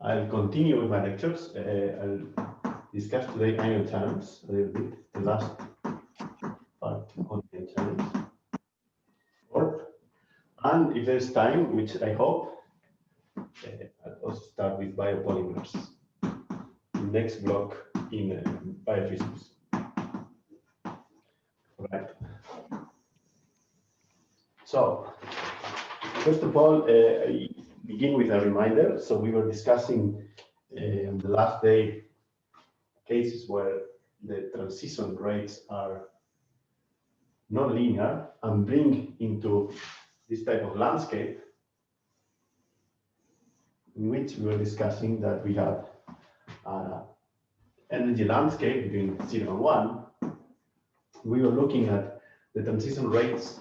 I'll continue with my lectures. I'll discuss today ion channels a little bit, the last part on ion channels. And if there's time, which I hope, I'll also start with biopolymers. The next block in biophysics. All right. So, first of all, I begin with a reminder. So we were discussing on the last day cases where the transition rates are not linear and bring into this type of landscape in which we were discussing that we have energy landscape between 0 and 1. We were looking at the transition rates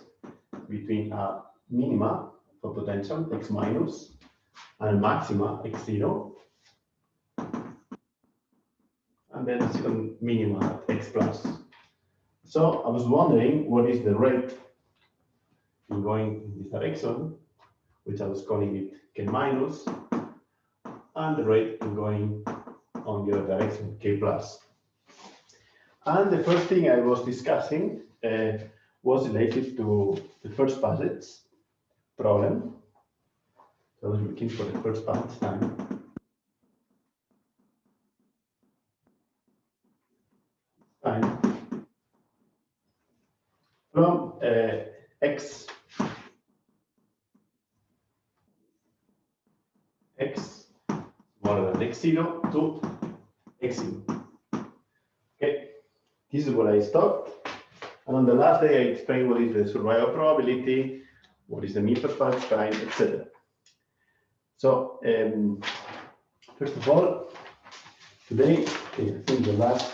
between a minima for potential, x minus, and maxima, x0, and then a second minima at x plus. So I was wondering what is the rate in going in this direction, which I was calling it k minus, and the rate in going on the other direction, k plus. And the first thing I was discussing was related to the first passage problem. So I was looking for the first passage time. From x smaller than x0 to x0. Okay, this is what I stopped. And on the last day, I explained what is the survival probability, what is the mean first passage time, etc. So, first of all, today, I think the last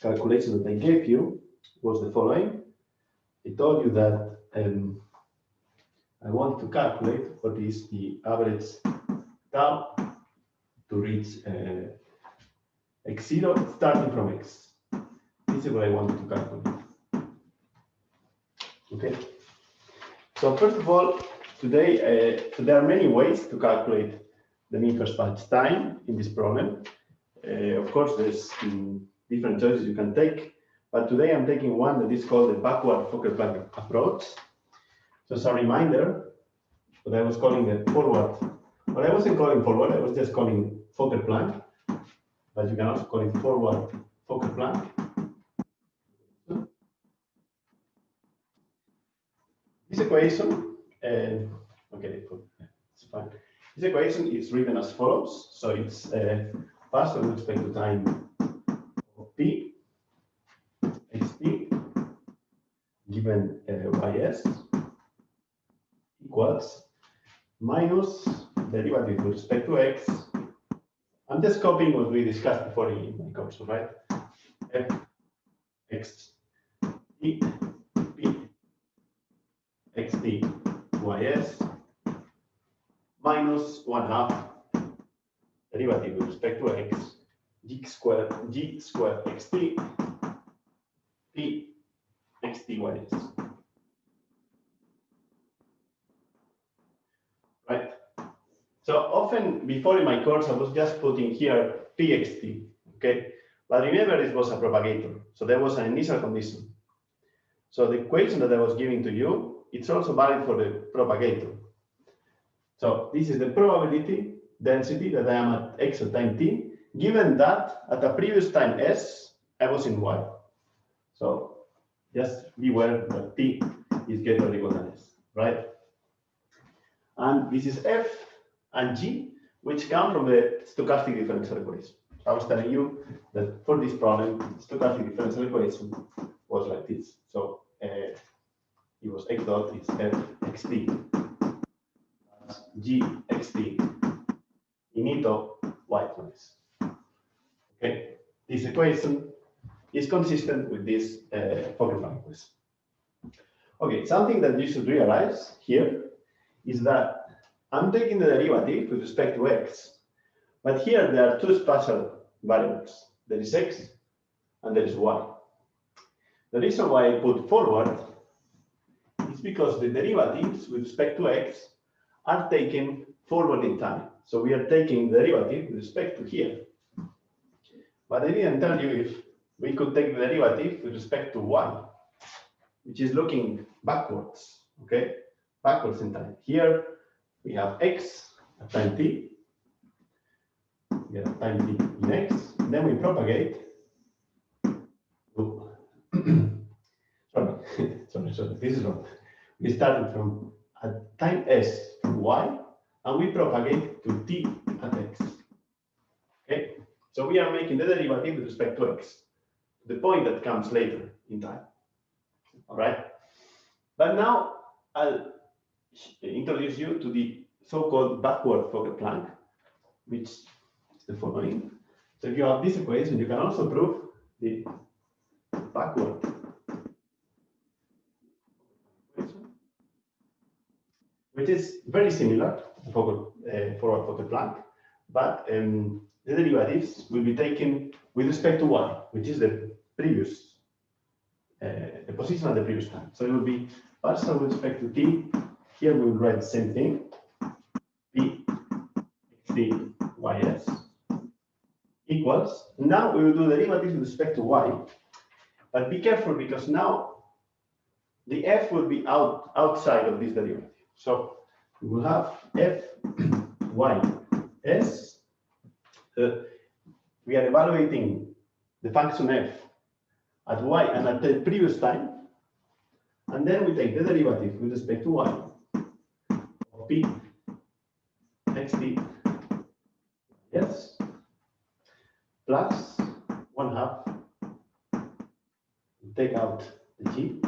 calculation that I gave you was the following. I told you that I want to calculate what is the average tau to reach x0 starting from x. This is what I wanted to calculate. Okay. So first of all, today there are many ways to calculate the mean first passage time in this problem. Of course, there's different choices you can take, but today I'm taking one that is called the backward Fokker-Planck approach. So as a reminder, what I was calling the forward, but I wasn't calling forward, I was just calling Fokker-Planck, but you can also call it forward Fokker-Planck. This equation, okay, it's fine. This equation is written as follows. So it's fast with respect to time of t, xt, given ys, equals minus derivative with respect to x. I'm just copying what we discussed before in my course, right? F x t p xt ys minus 1/2 derivative with respect to x g squared xt p xt ys. Right. So often before in my course I was just putting here pxt, okay? But remember this was a propagator, so there was an initial condition. So the equation that I was giving to you, it's also valid for the propagator. So this is the probability density that I am at x at time t, given that at a previous time s, I was in y. So just beware that t is greater or equal than s, right? And this is f and g, which come from the stochastic differential equation. I was telling you that for this problem, the stochastic differential equation was like this. So it was x dot is f xt plus g xt inito y plus. Okay, this equation is consistent with this Fokker-Planck equation. Okay, something that you should realize here is that I'm taking the derivative with respect to x, but here there are two spatial variables. There is x and there is y. The reason why I put forward is because the derivatives with respect to x are taken forward in time. So we are taking the derivative with respect to here. But I didn't tell you if we could take the derivative with respect to y, which is looking backwards, okay? Backwards in time. Here we have x at time t. We have time t in x. And then we propagate. Oh. sorry, this is wrong. We started from at time s to y, and we propagate to t at x. Okay, so we are making the derivative with respect to x, the point that comes later in time. All right, but now I'll introduce you to the so-called backward Fokker-Planck, which is the following. So if you have this equation, you can also prove the backward equation, which is very similar to forward Fokker-Planck, but the derivatives will be taken with respect to y, which is the previous, the position at the previous time. So it will be partial with respect to t. Here we will write the same thing, p xt ys equals. Now we will do derivatives with respect to y, but be careful because now the f will be outside of this derivative. So we will have f y s. We are evaluating the function f at y and at the previous time, and then we take the derivative with respect to y of p xt yes plus 1/2. Take out the g.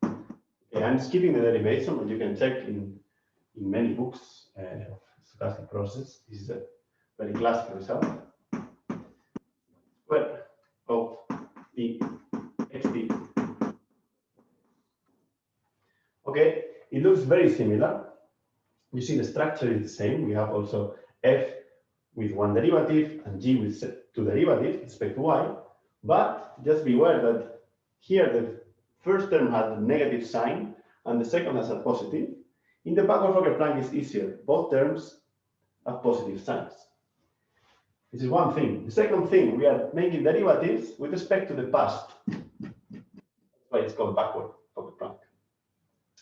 Okay, I'm skipping the derivation, but you can check in many books of stochastic process. This is a very classic result. Square of p xt. Okay, it looks very similar. You see the structure is the same. We have also f with one derivative and g with two derivatives with respect to y. But just be aware that here the first term has a negative sign and the second has a positive. In the backward Fokker-Planck it's easier. Both terms have positive signs. This is one thing. The second thing, we are making derivatives with respect to the past. That's why it's called backward Fokker-Planck.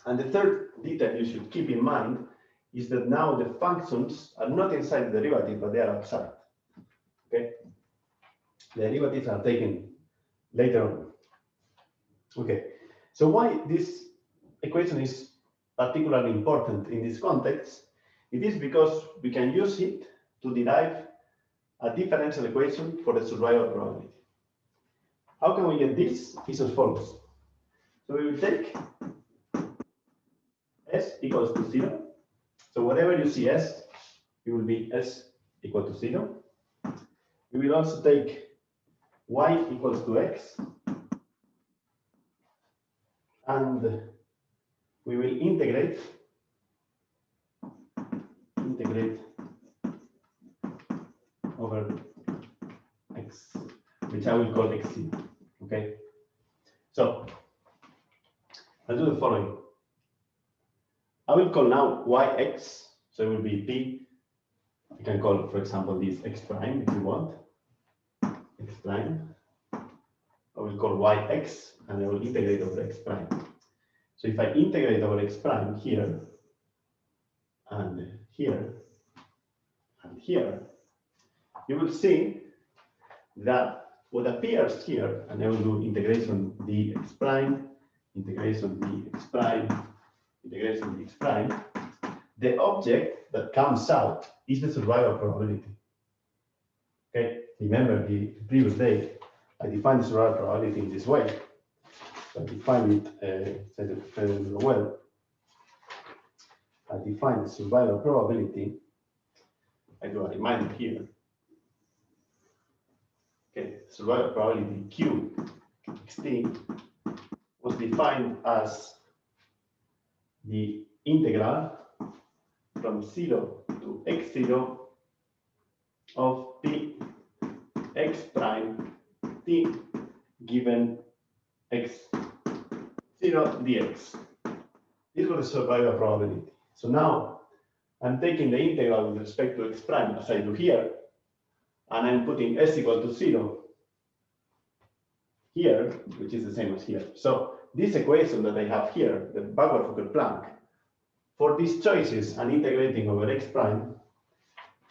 And the third detail you should keep in mind is that now the functions are not inside the derivative, but they are outside. Okay? The derivatives are taken later on. Okay, so why this equation is particularly important in this context? It is because we can use it to derive a differential equation for the survival probability. How can we get this? It's as follows. So we will take s equals to 0. So whatever you see s, it will be s equal to 0. We will also take y equals to x, and we will integrate over x, which I will call x0. Okay, so I'll do the following. I will call now yx, so it will be p. You can call, for example, this x prime if you want, x prime. I will call yx, and I will integrate over x prime. So if I integrate over x prime here, and here, and here, you will see that what appears here, and I will do integration dx prime, integration dx prime, integration dx prime, the object that comes out is the survival probability. Okay, remember the previous day, I defined the survival probability in this way. So I define it well. I define the survival probability. I do a reminder here. Okay, survival probability Q xt was defined as the integral from 0 to x0 of p x prime t given x0 dx. This was the survival probability. So now I'm taking the integral with respect to x prime as I do here, and I'm putting s equal to 0 here, which is the same as here. So this equation that I have here, the backward Fourier Planck, for these choices and integrating over x prime,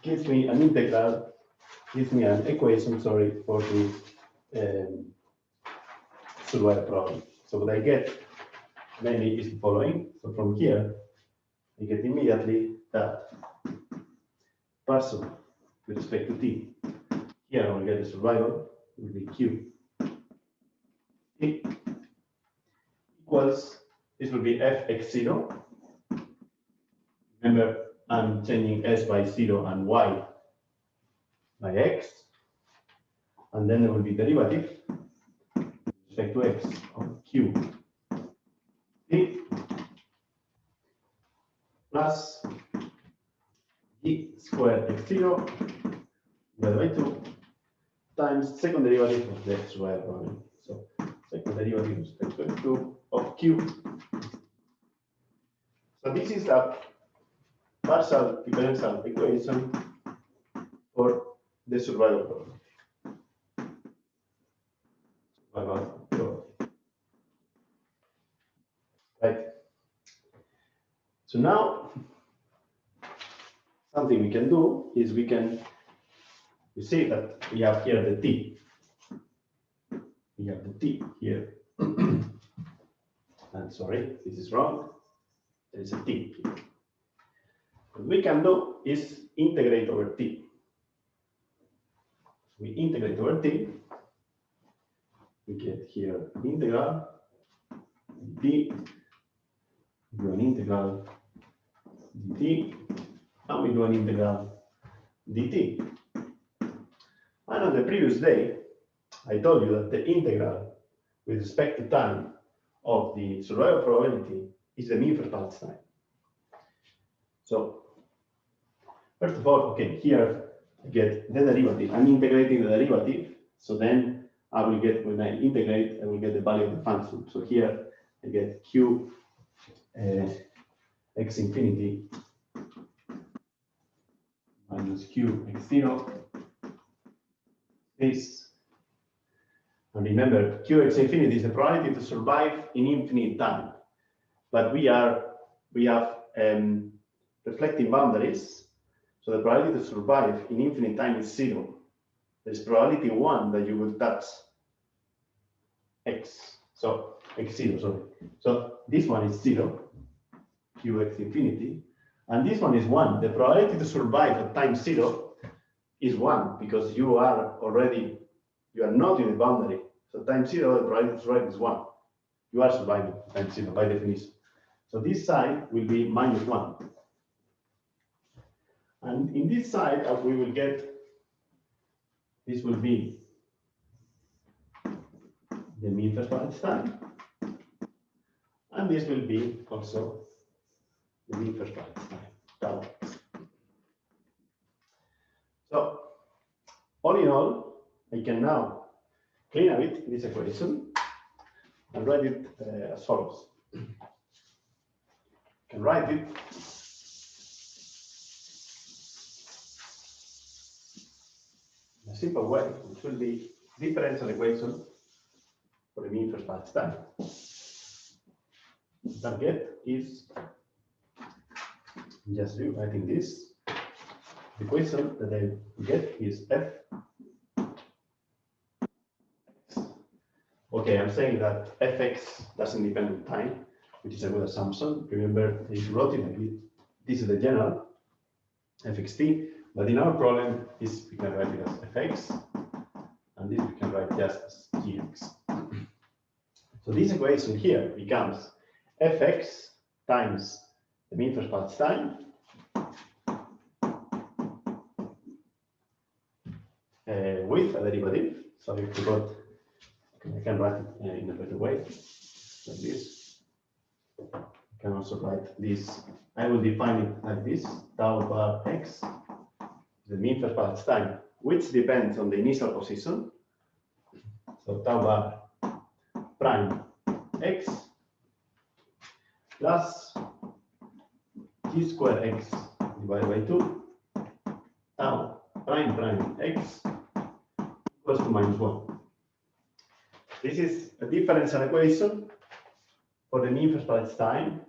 gives me an integral, gives me an equation, sorry, for the survival problem. So what I get mainly is the following. So from here, I get immediately that parcel with respect to t. Here I will get the survival, will be q. T equals, this will be fx0. Remember, I'm changing s by 0 and y by x. And then there will be derivative with respect to x of q t plus g squared x0 divided by 2 times second derivative of the survival problem. So second derivative with respect to x2 of q. So this is a partial differential equation for the survival problem. Right. So now, something we can do is we see that we have here the t. We have the t here. And sorry, this is wrong. There is a t here. What we can do is integrate over t. We integrate over t. We get here an integral dt, do an integral dt, and we do an integral dt. And on the previous day, I told you that the integral with respect to time of the survival probability is the mean first pass time. So, first of all, okay, here I get the derivative. I'm integrating the derivative, so then I will get, when I integrate, I will get the value of the function. So here I get q x infinity minus q x0 is, and remember, qx infinity is the probability to survive in infinite time. But we have reflecting boundaries, so the probability to survive in infinite time is 0. There's probability 1 that you will touch x, so x0, sorry. So this one is 0, qx infinity, and this one is 1. The probability to survive at time 0 is 1 because you are not in the boundary. So time 0, the probability to survive is 1. You are surviving at time 0 by definition. So this side will be minus 1. And in this side, we will get, this will be the mean first pass time. And this will be also the mean first pass time, tau. So, all in all, I can now clean a bit this equation and write it as follows. I can write it in a simple way, which will be differential equation for the mean first pass time. Target is just rewriting this. The equation that I get is f. Okay, I'm saying that fx doesn't depend on time, which is a good assumption. Remember, if you wrote it like this is the general fxt, but in our problem, this we can write it as fx, and this we can write just as gx. So this equation here becomes fx times the mean first pass time with a derivative. So if you got, I can write it in a better way, like this. I can also write this. I will define it like this: tau bar x, the mean first pass time, which depends on the initial position. So tau bar prime x plus g squared x divided by 2 tau prime prime x equals to -1. This is a differential equation for the mean first Pallets time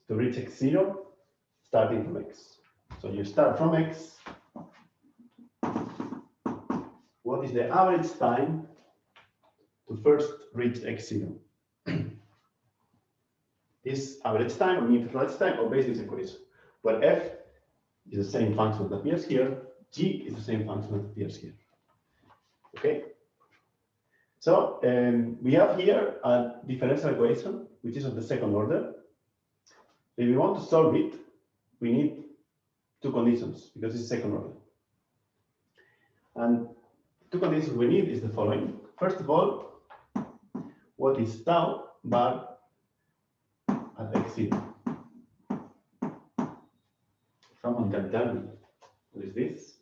to reach x0 starting from x. So you start from x. What is the average time to first reach x0? This average time, or mean first Pallets time, obeys this equation, where f is the same function that appears here, g is the same function that appears here. Okay? So we have here a differential equation, which is of the second order. If we want to solve it, we need two conditions, because it's second order. And two conditions we need is the following. First of all, what is tau bar at x0? Someone can tell me what is this?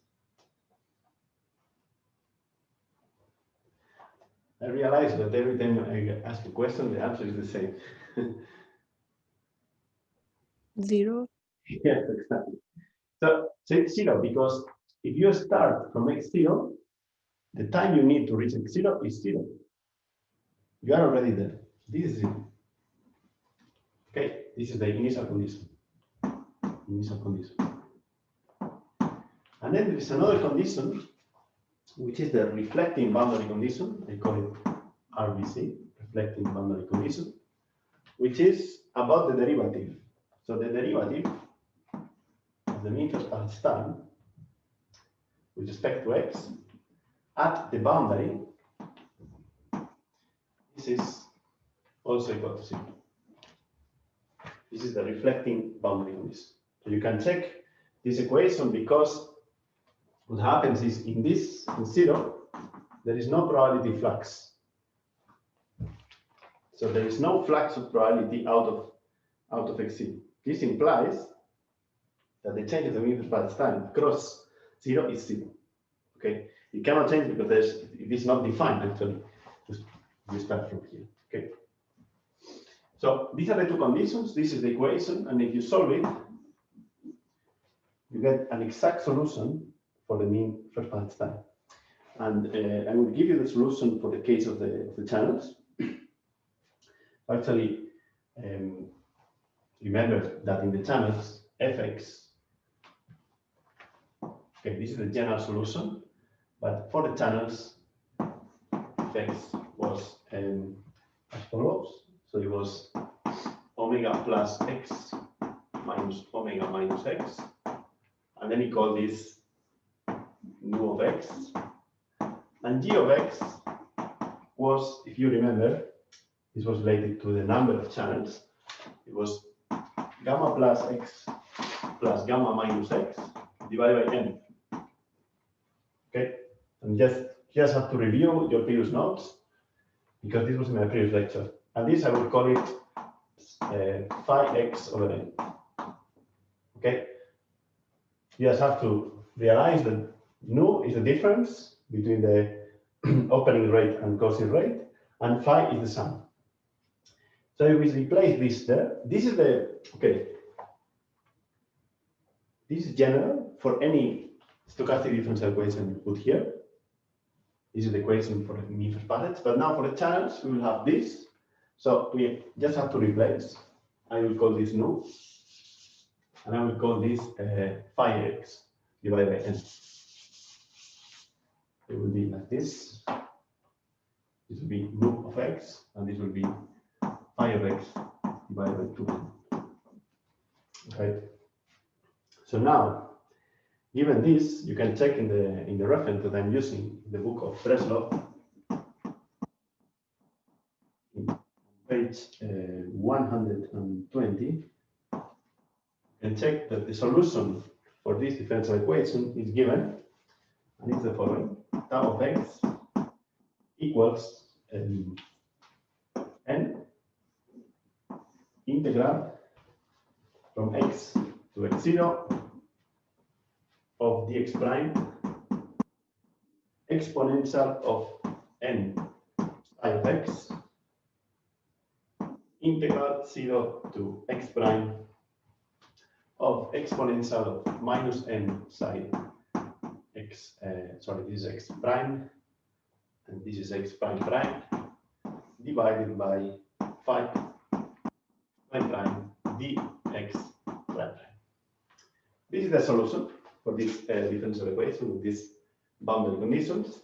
I realize that every time I ask a question, the answer is the same. 0. Yes, exactly. So it's 0 because if you start from x0, the time you need to reach x0 is 0. You are already there. This is 0. Okay, this is the initial condition. Initial condition. And then there is another condition, which is the reflecting boundary condition. I call it RBC, reflecting boundary condition, which is about the derivative. So the derivative of the mean first Pallets time with respect to x at the boundary, this is also equal to 0. This is the reflecting boundary condition. So you can check this equation because what happens is in 0, there is no probability flux. So there is no flux of probability out of x0. This implies that the change of the mean first Pallets time across 0 is 0. Okay, it cannot change because it is not defined actually. You start from here. Okay. So these are the two conditions. This is the equation, and if you solve it, you get an exact solution for the mean first Pallets time. And I will give you the solution for the case of the channels. Actually, remember that in the channels, fx, okay, this is the general solution, but for the channels, fx was as follows. So it was omega plus x minus omega minus x, and then he called this nu of x, and g of x was, if you remember, this was related to the number of channels. It was gamma plus x plus gamma minus x divided by n. Okay, and just have to review your previous notes because this was in my previous lecture. And this I will call it phi x over n. Okay, you just have to realize that nu is the difference between the opening rate and closing rate, and phi is the sum. So if we replace this there, this is the, okay, this is general for any stochastic differential equation you put here. This is the equation for the mean first Pallets, but now for the channels, we will have this. So we just have to replace. I will call this nu, and I will call this phi x divided by n. It will be like this. This will be nu of x, and this will be phi of x divided by 2n. Okay. So now, given this, you can check in the reference that I'm using, the book of Breslov, page 120, and check that the solution for this differential equation is given, and it's the following: tau of x equals n integral from x to x0 of dx prime exponential of n psi of x integral 0 to x prime of exponential of minus n psi x, sorry, this is x prime, and this is x prime prime, divided by 5 prime dx prime. This is the solution for this differential equation with these boundary conditions.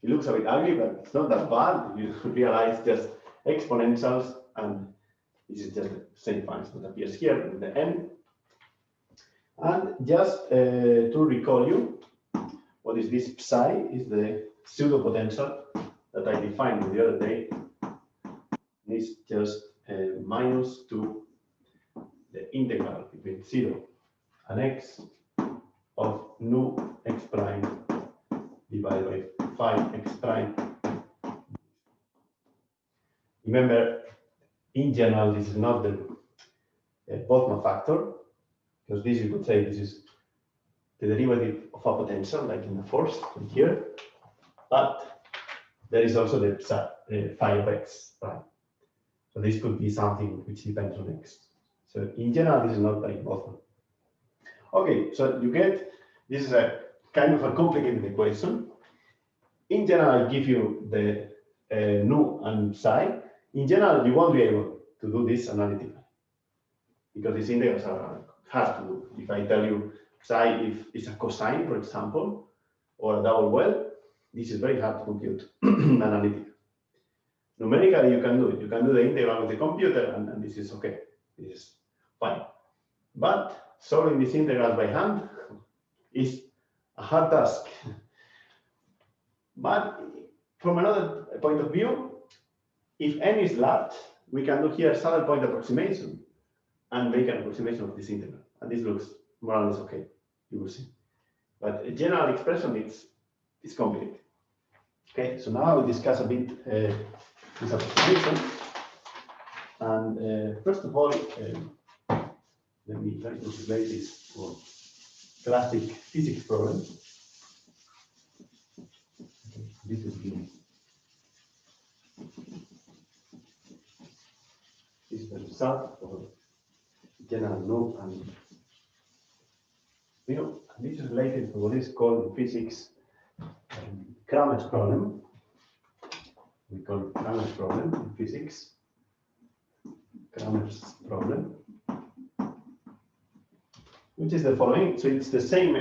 It looks a bit ugly, but it's not that bad. You realize just exponentials, and this is just the same function that appears here with the n. And just to recall you, what is this psi? Is the pseudo potential that I defined the other day. It's just minus to the integral between 0 and x of nu x prime divided by 5x prime. Remember, in general, this is not the Boltzmann factor, because this you could say this is the derivative of a potential, like in the first here, but there is also the phi of x prime. So this could be something which depends on x. So in general, this is not like Boltzmann. Okay, so you get, this is a kind of a complicated equation. In general, I give you the nu and psi. In general, you won't be able to do this analytically, because these integrals are hard to do. If I tell you psi if it's a cosine, for example, or a double well, this is very hard to compute analytically. Numerically, you can do it. You can do the integral with the computer, and this is okay. This is fine. But solving these integrals by hand is a hard task. But from another point of view, if n is large, we can do here saddle point approximation and make an approximation of this integral. And this looks more or less okay, you will see. But a general expression is complicated. Okay, so now I will discuss a bit this approximation. And first of all, let me try to translate this for classic physics problem. Okay, this is the result of general nu, and this is related to what is called in physics Kramer's problem. We call it Kramer's problem in physics. Kramer's problem, which is the following. So it's the same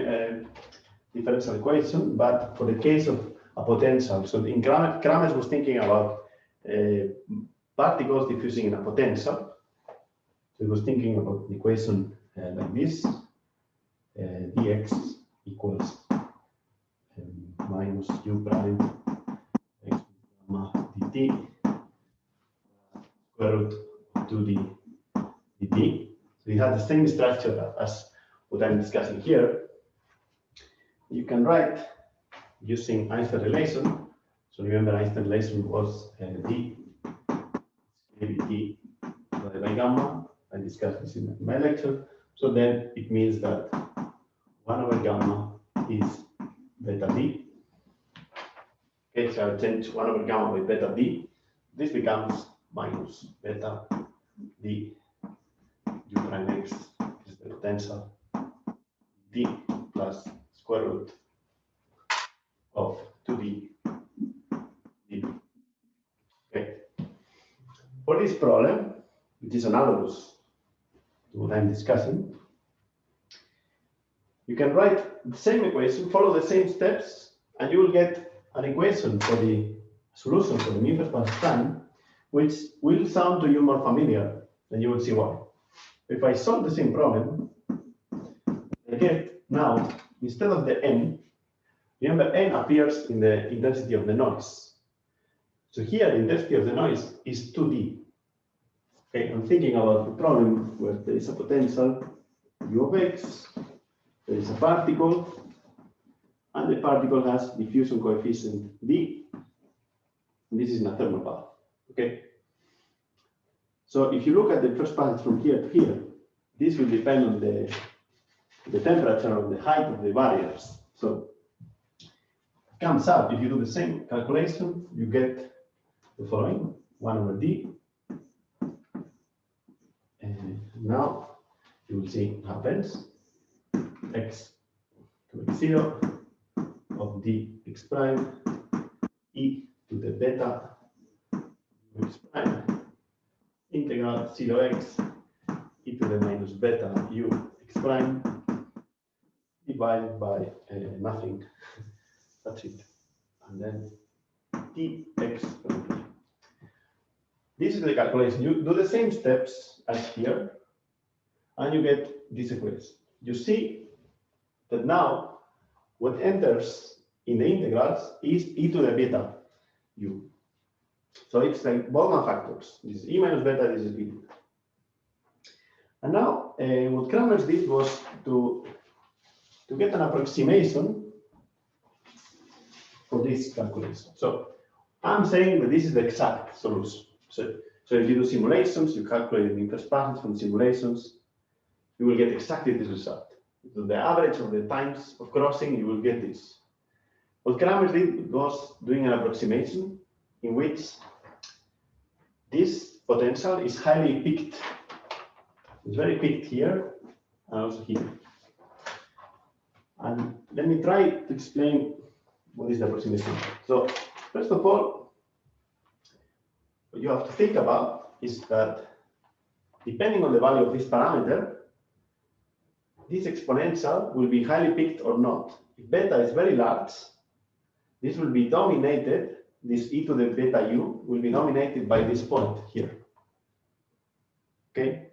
differential equation, but for the case of a potential. So in Kramer was thinking about particles diffusing in a potential. So he was thinking about the equation like this, dx equals minus u prime x gamma dt square root 2d dt. So it has the same structure as what I'm discussing here. You can write using Einstein relation. So remember, Einstein relation was d dt divided by gamma. I discussed this in my lecture. So then it means that 1 over gamma is beta d. Okay, so I change 1 over gamma with beta d. This becomes minus beta d u prime x is the potential d plus square root of 2d dt. Okay. For this problem, which is analogous to what I'm discussing, you can write the same equation, follow the same steps, and you will get an equation for the solution for the mu plus time, which will sound to you more familiar, and you will see why. If I solve the same problem, I get now, instead of the n, remember n appears in the intensity of the noise. So here the intensity of the noise is 2d. Okay, I'm thinking about the problem where there is a potential u of x, there is a particle, and the particle has diffusion coefficient d. And this is in a thermal path. Okay. So if you look at the first passage from here to here, this will depend on the temperature or the height of the barriers. So it comes out, if you do the same calculation, you get the following: 1 over d. And now you will see happens x to x0 of dx prime e to the beta x prime integral 0x e to the minus beta u x prime divided by nothing. That's it. And then dx. This is the calculation. You do the same steps as here, and you get this equation. You see that now what enters in the integrals is e to the beta u. So it's like Boltzmann factors. This is e minus beta, this is e. And now what Kramers did was to get an approximation for this calculation. So I'm saying that this is the exact solution. So if you do simulations, you calculate the interspaces from simulations, you will get exactly this result. So the average of the times of crossing, you will get this. What Kramers did was doing an approximation in which this potential is highly peaked. It's very peaked here and also here. And let me try to explain what is the approximation. So first of all, what you have to think about is that depending on the value of this parameter, this exponential will be highly peaked or not. If beta is very large, this will be dominated, this e to the beta u will be dominated by this point here. Okay?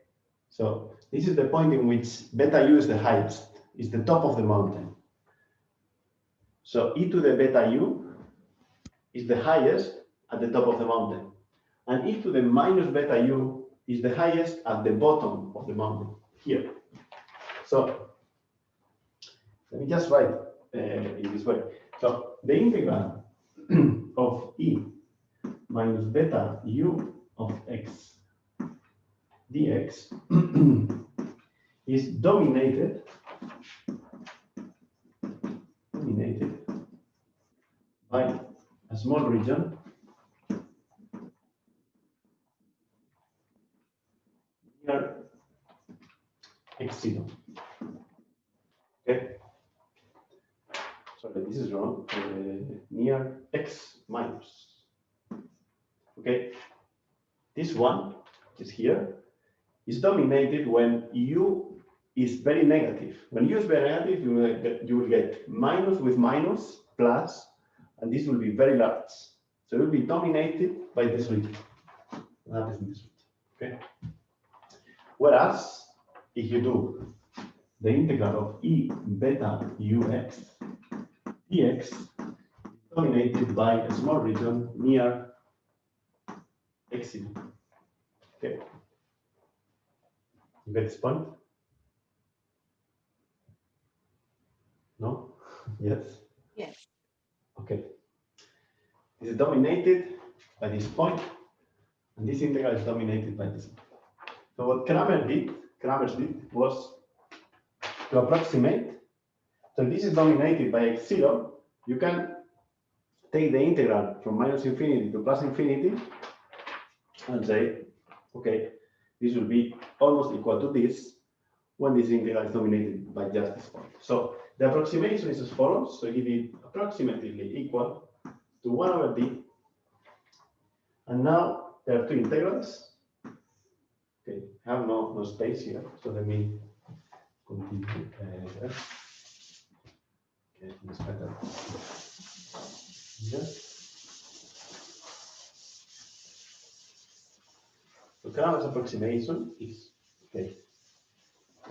So this is the point in which beta u is the highest, is the top of the mountain. So e to the beta u is the highest at the top of the mountain. And e to the minus beta u is the highest at the bottom of the mountain, here. So let me just write in this way. So the integral of e minus beta u of x dx is dominated by a small region near x0. Okay. Sorry, this is wrong. Near x minus. Okay. This one is here is dominated when u is very negative. When u is very negative, you will get minus with minus plus, and this will be very large. So it will be dominated by this region. That is this region. Okay. Whereas if you do the integral of e beta ux dx is dominated by a small region near x0. Okay. You get this point? No? Yes? Yes. Okay. This is dominated by this point, and this integral is dominated by this. So what Kramers did was to approximate. So this is dominated by x0. You can take the integral from minus infinity to plus infinity and say, okay, this will be almost equal to this when this integral is dominated by just this point. So the approximation is as follows. So give it approximately equal to 1 over d. And now there are two integrals. Okay, I have no space here, so let me continue there. Okay, it's better. Yes. So Kramers approximation is, okay,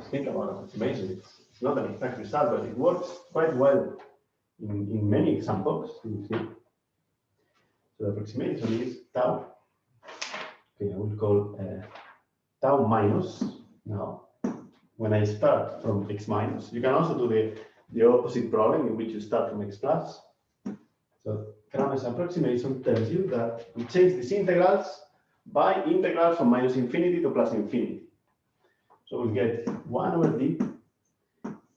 think about approximation. It's not an exact result, but it works quite well in many examples. You see. So the approximation is tau. Okay, I will call tau minus now. When I start from x minus, you can also do the opposite problem in which you start from x plus. So Kramers approximation tells you that we change these integrals by integrals from minus infinity to plus infinity. So we get 1 over d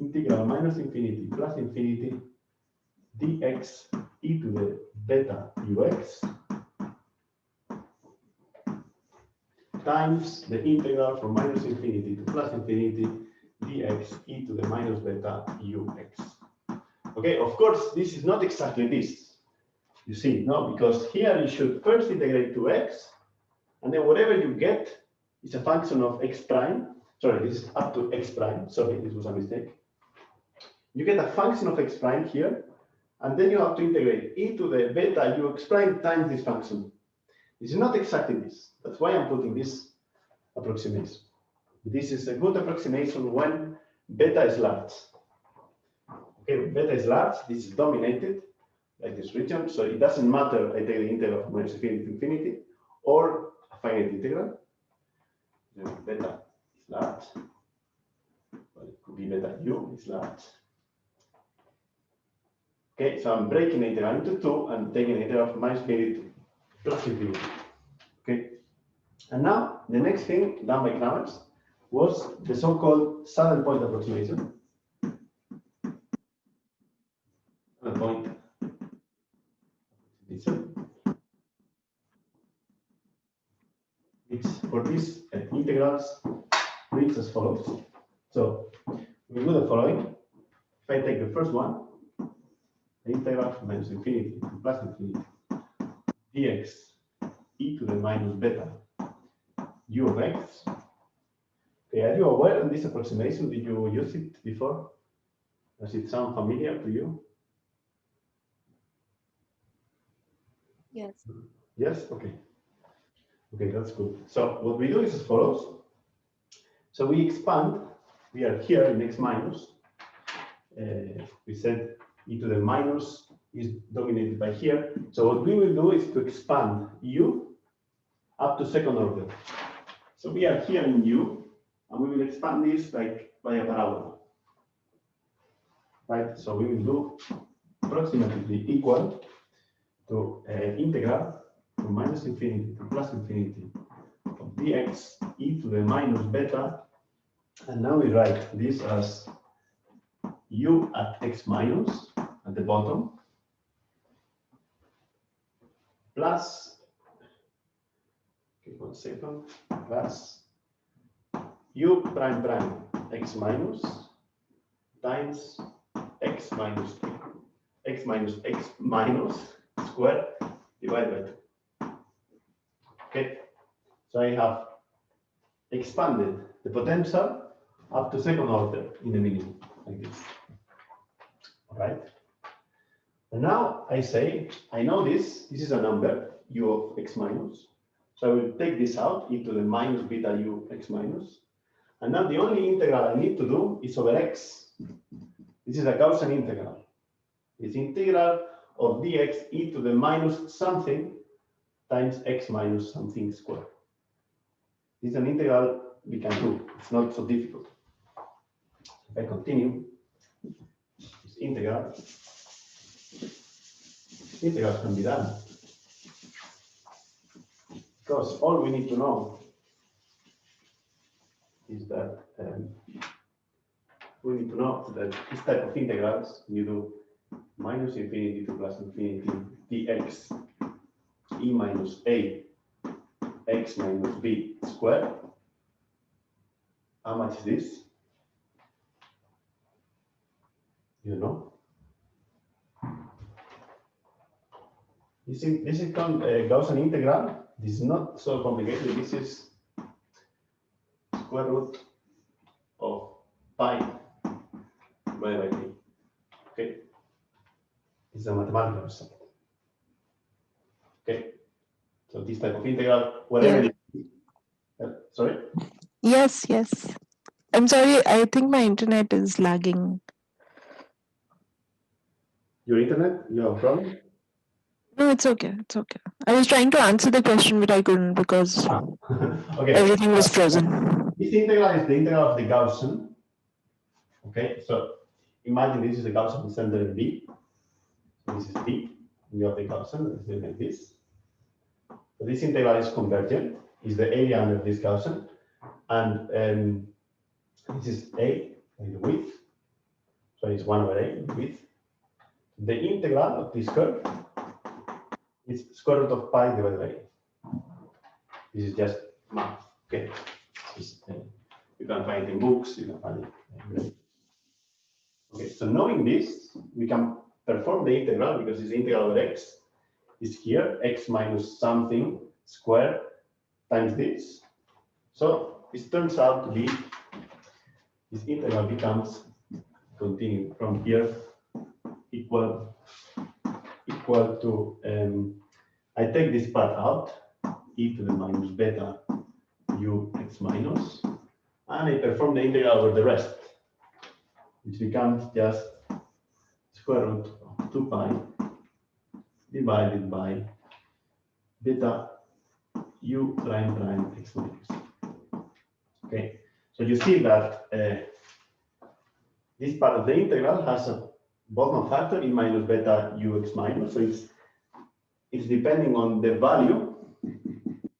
integral minus infinity plus infinity dx e to the beta ux times the integral from minus infinity to plus infinity dx e to the minus beta ux. Okay, of course, this is not exactly this. You see, no, because here you should first integrate to x, and then whatever you get is a function of x prime. Sorry, this is up to x prime. Sorry, this was a mistake. You get a function of x prime here, and then you have to integrate e to the beta ux prime times this function. This is not exactly this. That's why I'm putting this approximation. This is a good approximation when beta is large. Okay, when beta is large, this is dominated like this region, so it doesn't matter I take the integral from minus infinity to infinity or a finite integral. Then beta is large. Well, it could be beta u is large. Okay, so I'm breaking the integral into two and taking the integral from minus infinity to plus infinity. Okay, and now the next thing done by Kramers was the so-called saddle point approximation. Saddle point approximation, which for these integrals reads as follows. So we do the following. If I take the first one, the integral from minus infinity to plus infinity dx e to the minus beta u of x. Okay, are you aware of this approximation? Did you use it before? Does it sound familiar to you? Yes. Yes? Okay. Okay, that's good. So what we do is as follows. So we expand. We are here in x minus. We said e to the minus is dominated by here. So what we will do is to expand u up to second order. So we are here in u, and we will expand this like by a parabola. Right? So we will do approximately equal to integral from minus infinity to plus infinity of dx e to the minus beta. And now we write this as u at x minus at the bottom plus, okay, 1 second, plus u prime prime x minus times x minus x minus squared divided by 2. Okay, so I have expanded the potential up to second order in the minimum, like this. All right. And now I say, I know this is a number, u of x minus. So I will take this out into the minus beta u x minus. And now the only integral I need to do is over x. This is a Gaussian integral. It's integral of dx e to the minus something times x minus something squared. This is an integral we can do. It's not so difficult. If I continue, this integral, integrals can be done. Because all we need to know is that we need to know that this type of integrals, you do minus infinity to plus infinity dx e minus a x minus b squared. How much is this? You know? This is called Gaussian integral. This is not so complicated. This is square root of pi divided by 3. Okay? It's a mathematical result. Okay? So this type of integral, whatever it is. Sorry? Yes, yes. I'm sorry, I think my internet is lagging. Your internet? You have a problem? No, it's okay. It's okay. I was trying to answer the question, but I couldn't because Okay. everything was frozen. This integral is the integral of the Gaussian. Okay, so imagine this is the Gaussian center in B. So this is B, and you have the Gaussian, it's like this. So this integral is convergent, is the area under this Gaussian, and this is A, like the width. So it's 1 over A, the width. The integral of this curve is square root of pi divided by A. This is just math. Okay, you can find it in books, you can find it. Okay, so knowing this, we can perform the integral because this integral over x is here, x minus something squared times this. So this turns out to be, this integral becomes, continue from here, equal to, I take this part out, e to the minus beta u x minus, and I perform the integral over the rest, which becomes just square root of 2 pi divided by beta u prime prime x minus. Okay, so you see that this part of the integral has a Boltzmann factor e minus beta u x minus, so it's depending on the value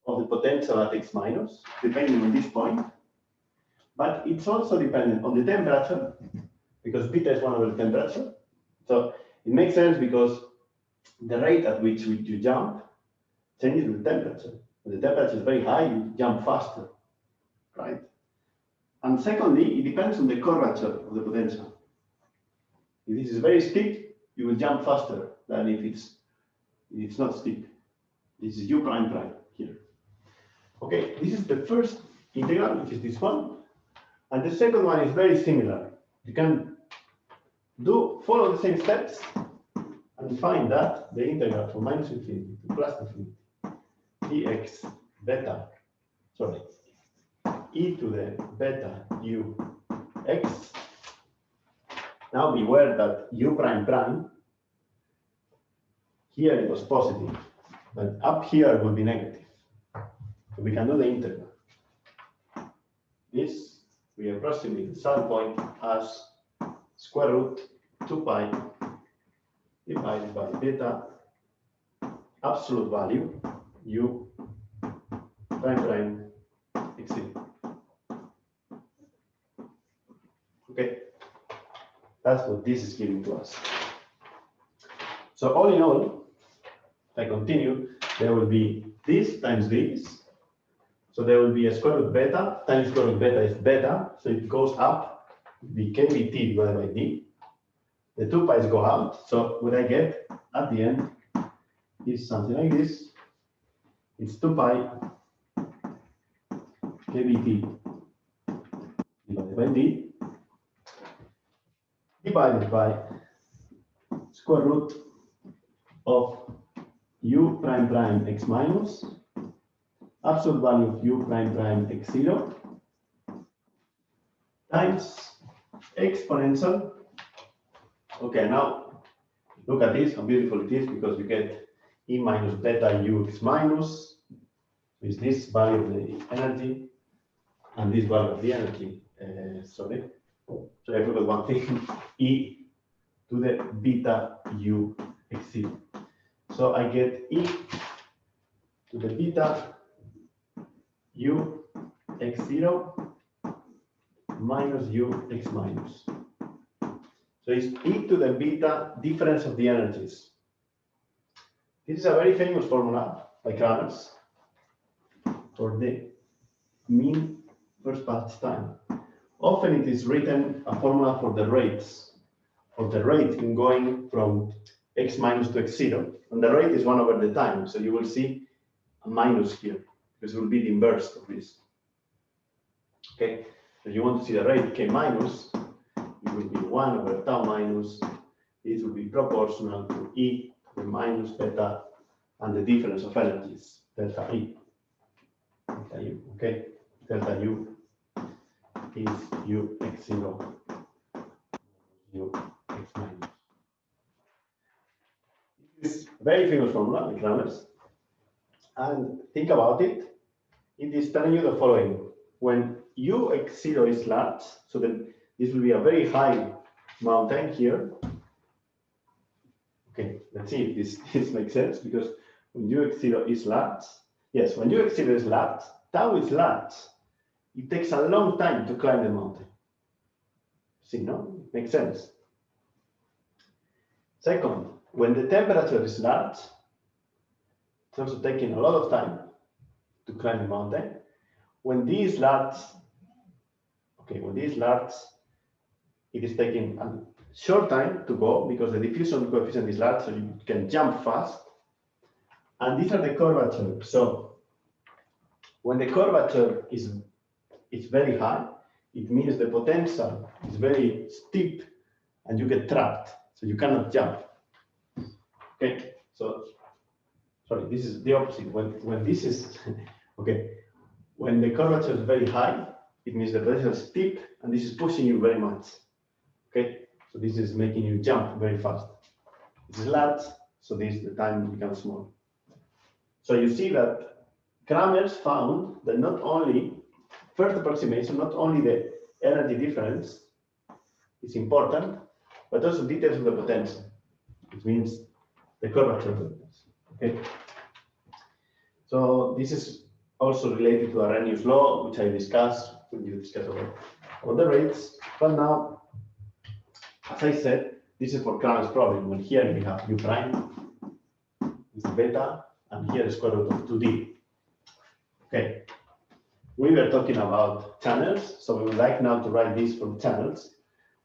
of the potential at x minus, depending on this point, but it's also dependent on the temperature, because beta is 1 over the temperature. So it makes sense because the rate at which you jump changes with the temperature. When the temperature is very high, you jump faster, right? And secondly, it depends on the curvature of the potential. If this is very steep, you will jump faster than if it's not steep. This is u prime prime here. Okay, this is the first integral, which is this one. And the second one is very similar. You can follow the same steps and find that the integral from minus infinity to plus infinity dx beta, sorry, e to the beta u x. Now beware that u prime prime, here it was positive, but up here will be negative. So we can do the integral. This, we approximate the starting point as square root 2 pi divided by beta absolute value u prime prime x. Okay, that's what this is giving to us. So all in all, if I continue, there will be this times this. So there will be a square root beta times square root beta is beta, so it goes up, the kBt divided by d. The 2 pi's go out, so what I get at the end is something like this. It's 2 pi kBt divided by d divided by square root of u prime prime x minus absolute value of u prime prime x0 times exponential. Okay, now look at this, how beautiful it is, because you get e minus beta u x minus with this value of the energy and this value of the energy. Sorry, I forgot one thing, e to the beta u x0. So I get e to the beta u x0 minus u x minus. So it's e to the beta difference of the energies. This is a very famous formula by Kramers for the mean first passage time. Often it is written a formula for the rates, for the rate in going from x minus to x0. And the rate is 1 over the time. So you will see a minus here, because it will be the inverse of this. Okay, so you want to see the rate k minus, it will be 1 over tau minus. This will be proportional to e to the minus beta and the difference of energies, delta e. Delta u, okay? Delta u is u x0, u x minus. This is a very famous formula, the Kramers. And think about it, it is telling you the following. When u x0 is large, so then this will be a very high mountain here. Okay, let's see if this makes sense, because when u x0 is large, yes, when u x0 is large, tau is large, it takes a long time to climb the mountain. See, no? It makes sense. Second, when the temperature is large, it's also taking a lot of time to climb the mountain. when D is large, okay, when D is large, it is taking a short time to go because the diffusion coefficient is large, so you can jump fast. And these are the curvatures. So when the curvature is very high, it means the potential is very steep and you get trapped, so you cannot jump. Okay, so sorry, this is the opposite. When this is okay, when the curvature is very high, it means the potential is steep and this is pushing you very much. Okay, so this is making you jump very fast. This is large, so the time becomes small. So you see that Kramers found that not only first approximation, not only the energy difference is important, but also details of the potential, which means the curvature of the potential. Okay. So this is also related to Arrhenius law, which I discussed when you discuss about the rates. But now, as I said, this is for Kramers problem. When here we have u prime, is beta, and here is square root of 2d. Okay. We were talking about channels, so we would like now to write this for channels.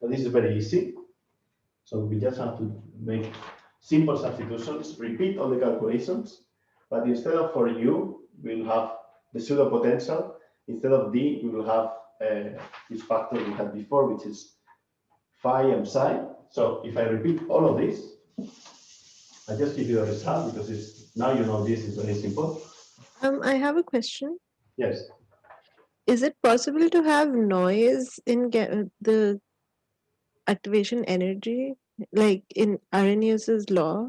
But this is very easy. So we just have to make simple substitutions, repeat all the calculations, but instead of for u, we'll have the pseudo potential. Instead of d, we will have this factor we had before, which is phi and psi. So if I repeat all of this, I just give you the result because it's now you know this is very simple. I have a question. Yes. Is it possible to have noise in the activation energy, like in Arrhenius's law?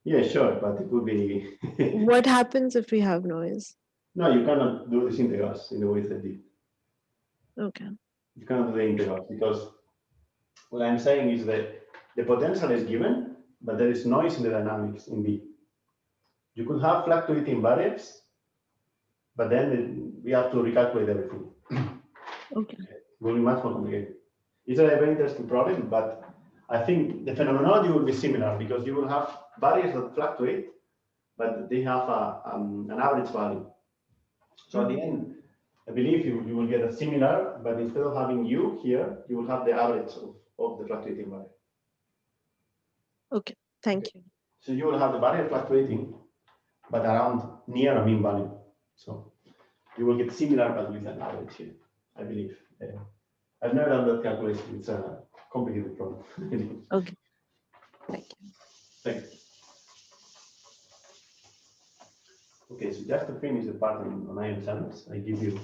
Yeah, sure, but it would be. What happens if we have noise? No, you cannot do these integrals in the way that did. Okay. You cannot do the integrals because what I'm saying is that the potential is given, but there is noise in the dynamics in B. You could have fluctuating variables, but then we have to recalculate everything. Okay. It will be much more complicated. It's a very interesting problem, but I think the phenomenology will be similar because you will have variables that fluctuate, but they have an average value. So at the end, I believe you will get a similar, but instead of having u here, you will have the average of the fluctuating variable. Okay, thank you. So you will have the variable fluctuating, but around near a mean value. So you will get similar, but with an average here, I believe. I've never done that calculation. It's a complicated problem. Okay, thank you. Thanks. Okay, so just to finish the part on ion channels, I give you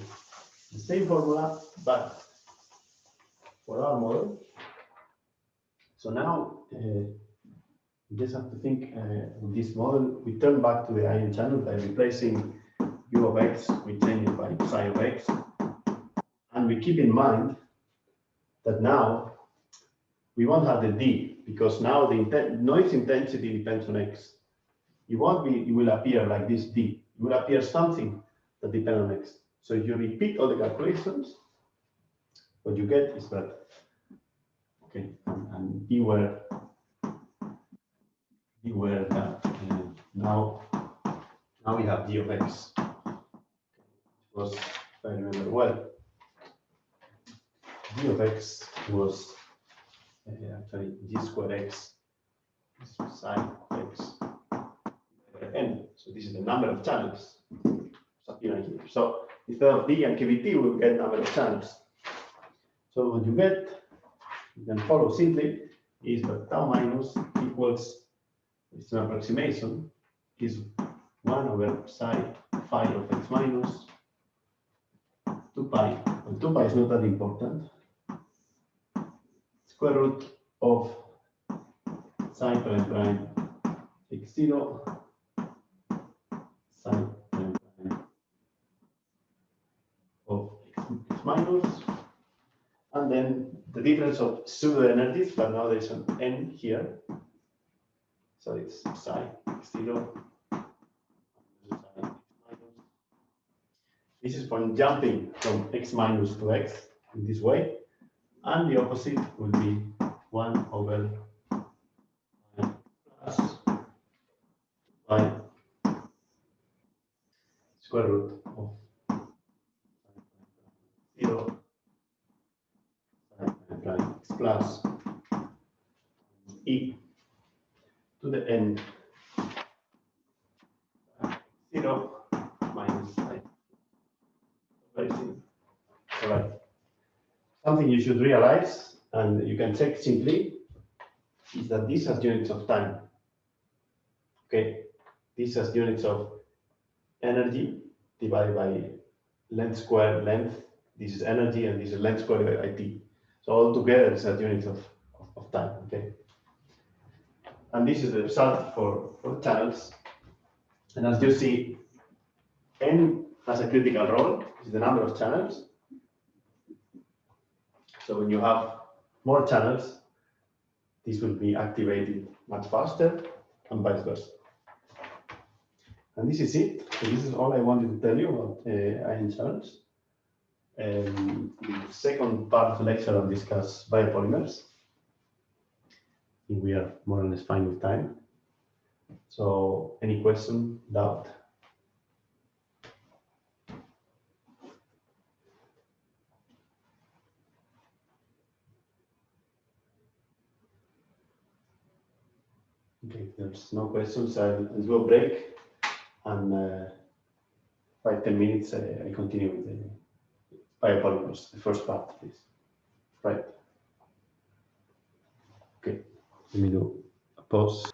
the same formula, but for our model. So now we just have to think in this model, we turn back to the ion channel by replacing u of x, we change it by psi of x. And we keep in mind that now we won't have the d, because now the noise intensity depends on x. It won't be, it will appear like this d. It will appear something that depends on x. So if you repeat all the calculations, what you get is that, okay, and beware that now we have d of x. Was, if I remember well, d of x was actually g squared x sine x n. So this is the number of channels appearing here. So instead of d and kVt, we'll get number of channels. So what you get, you can follow simply, is that tau minus equals, it's an approximation, is 1 over psi phi of x minus 2 pi. Well, 2 pi is not that important. Square root of psi prime prime x0 psi prime prime of x minus, and then the difference of pseudo energies, but now there's an n here, so it's psi x0. This is from jumping from x minus to x in this way, and the opposite will be 1 over plus pi square root of to the n 0 minus I. Very simple. All right. Something you should realize, and you can check simply, is that this has units of time. Okay, this has units of energy divided by length squared length. This is energy, and this is length squared by IT. So all together, it's at units of time. Okay, and this is the result for the channels. And as you see, n has a critical role. This is the number of channels. So when you have more channels, this will be activated much faster, and vice versa. And this is it. So this is all I wanted to tell you about ion channels. The second part of the lecture, I'll discuss biopolymers. I think we are more or less fine with time. So any question, doubt? Okay, if there's no questions, I'll do a break, and 5–10 minutes I continue with the biopolymers, the first part, please. Right. Okay, let me do a pause.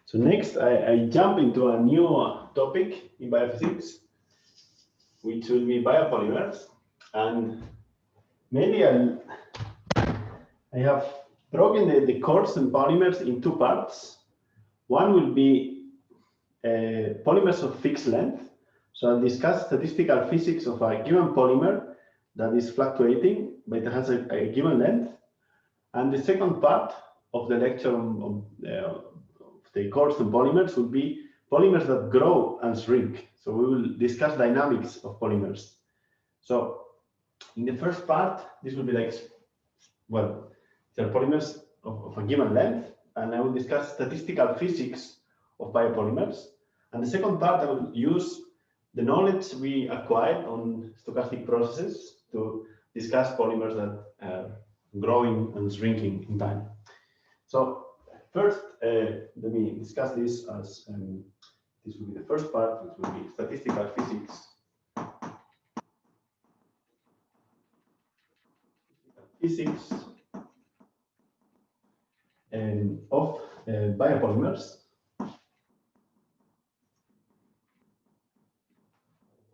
So next, I jump into a new topic in biophysics, which will be biopolymers, and maybe I have broken the course in polymers in two parts. One will be polymers of fixed length. So I'll discuss statistical physics of a given polymer that is fluctuating, but it has a given length. And the second part of the lecture of the course in polymers will be polymers that grow and shrink. So we will discuss dynamics of polymers. So in the first part, this will be like, well, there are polymers of a given length, and I will discuss statistical physics of biopolymers. And the second part, I will use the knowledge we acquired on stochastic processes to discuss polymers that are growing and shrinking in time. So first, let me discuss this as this will be the first part, which will be statistical physics. Physics of biopolymers.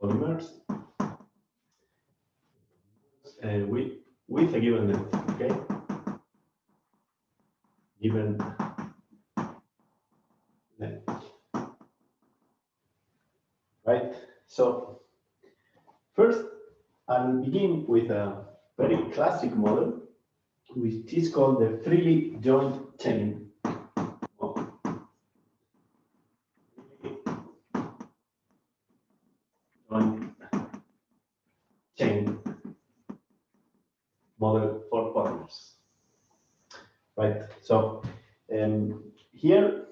Polymers with a given length, okay? Given length, right? So first, I'll begin with a very classic model, which is called the freely joined chain model. Joined chain model for polymers. Right. So here,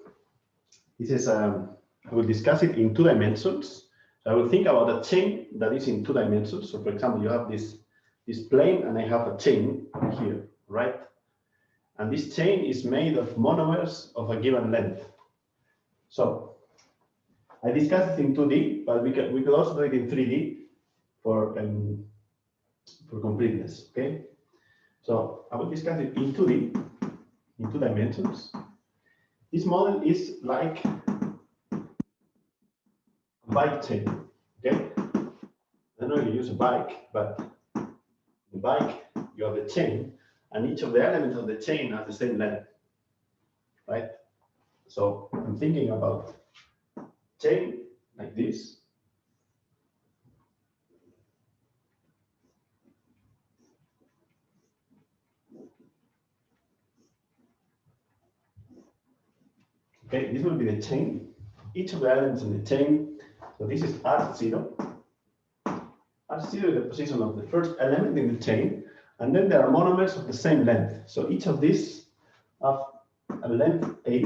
this is I will discuss it in 2 dimensions. So I will think about a chain that is in 2 dimensions. So for example, you have this plane, and I have a chain here, right? And this chain is made of monomers of a given length. So I discussed it in 2D, but we could also do it in 3D for completeness. Okay. So I will discuss it in 2D, in 2 dimensions. This model is like a bike chain. Okay. I don't know if you use a bike, but the bike, you have a chain, and each of the elements of the chain has the same length, right? So I'm thinking about chain like this. Okay, this will be the chain. Each of the elements in the chain. So this is R0. R0 is the position of the first element in the chain, and then there are monomers of the same length. So each of these have a length A.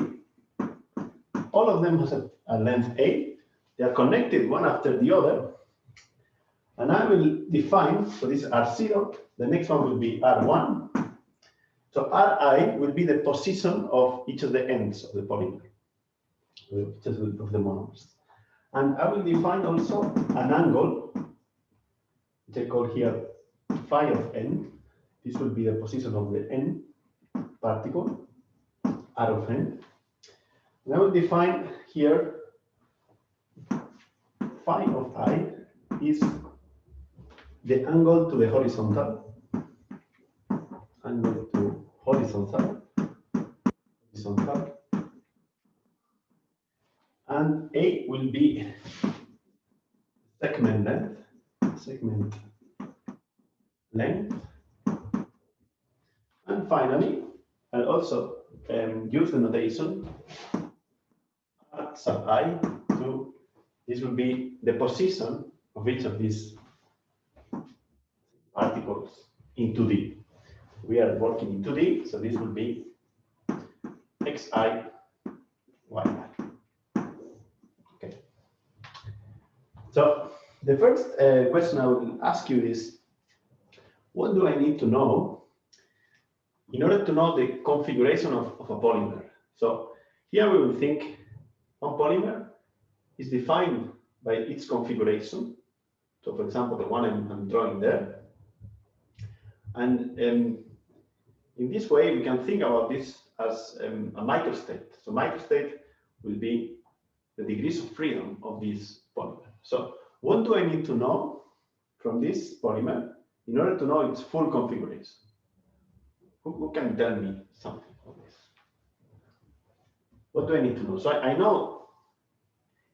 All of them has a length A. They are connected one after the other. And I will define, so this is R0, the next one will be R1, So Ri will be the position of each of the ends of the polymer, each of the monomers. And I will define also an angle, which I call here phi of n. This will be the position of the n particle, R of n. And I will define here phi of I is the angle to the horizontal, angle to horizontal, and A will be segment length, and finally, I'll also use the notation R sub I to, this will be the position of each of these particles in 2D. We are working in 2D, so this will be xi, yi. Okay. So the first question I will ask you is, what do I need to know in order to know the configuration of a polymer? So here we will think a polymer is defined by its configuration. So for example, the one I'm drawing there. And in this way, we can think about this as a microstate. So microstate will be the degrees of freedom of this polymer. So what do I need to know from this polymer in order to know its full configuration? Who can tell me something on this? What do I need to know? So I know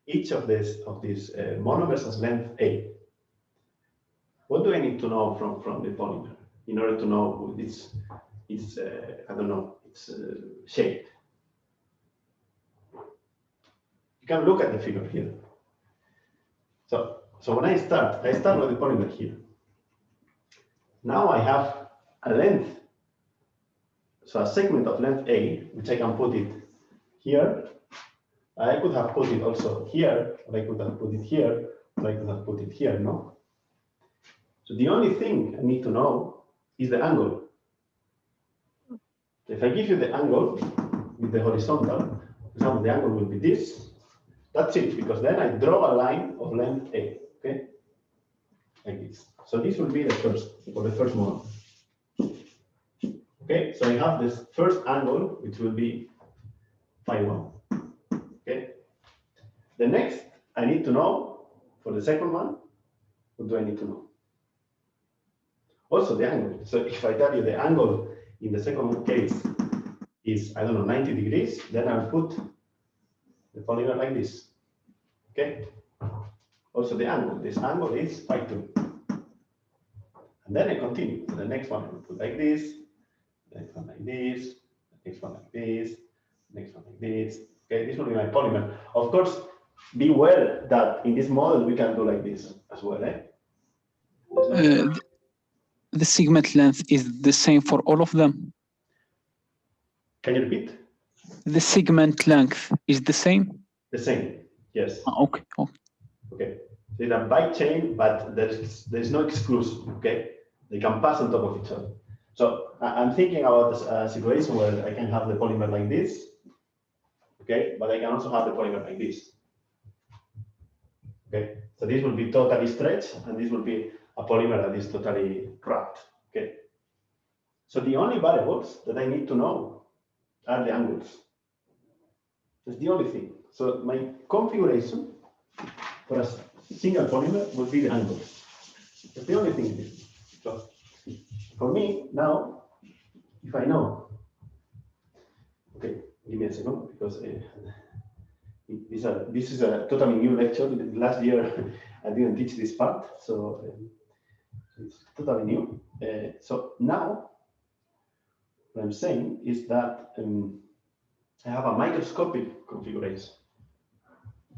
each of these monomers has length A. What do I need to know from the polymer in order to know its I don't know, its shape? You can look at the figure here. So when I start with the polymer here. Now I have a length, so a segment of length A, which I can put it here. I could have put it also here, or I could have put it here, or I could have put it here, no? So the only thing I need to know is the angle. If I give you the angle with the horizontal, for example, the angle will be this. That's it, because then I draw a line of length A, okay? Like this. So this will be the first, for the first monomer. Okay, so I have this first angle, which will be phi 1. Okay. The next I need to know for the second one, what do I need to know? Also the angle. So if I tell you the angle in the second case is, I don't know, 90 degrees, then I'll put the polymer like this. Okay. Also the angle. This angle is phi 2. And then I continue. So the next one I will put like this, the next one like this, the next one like this, the next one like this. Okay, this will be my polymer. Of course, be aware that in this model we can do like this as well. The segment length is the same for all of them. Can you repeat? The segment length is the same? The same, yes. Okay. Okay. So it's a bike chain, but there's no exclusion, okay? They can pass on top of each other. So I'm thinking about a situation where I can have the polymer like this, okay? But I can also have the polymer like this. Okay, so this will be totally stretched, and this will be a polymer that is totally wrapped. Okay, so the only variables that I need to know are the angles. That's the only thing. So my configuration for a single polymer would be the angles. That's the only thing. So for me now, if I know, okay, give me a second because. This is a totally new lecture. Last year, I didn't teach this part, so it's totally new. So now, what I'm saying is that I have a microscopic configuration.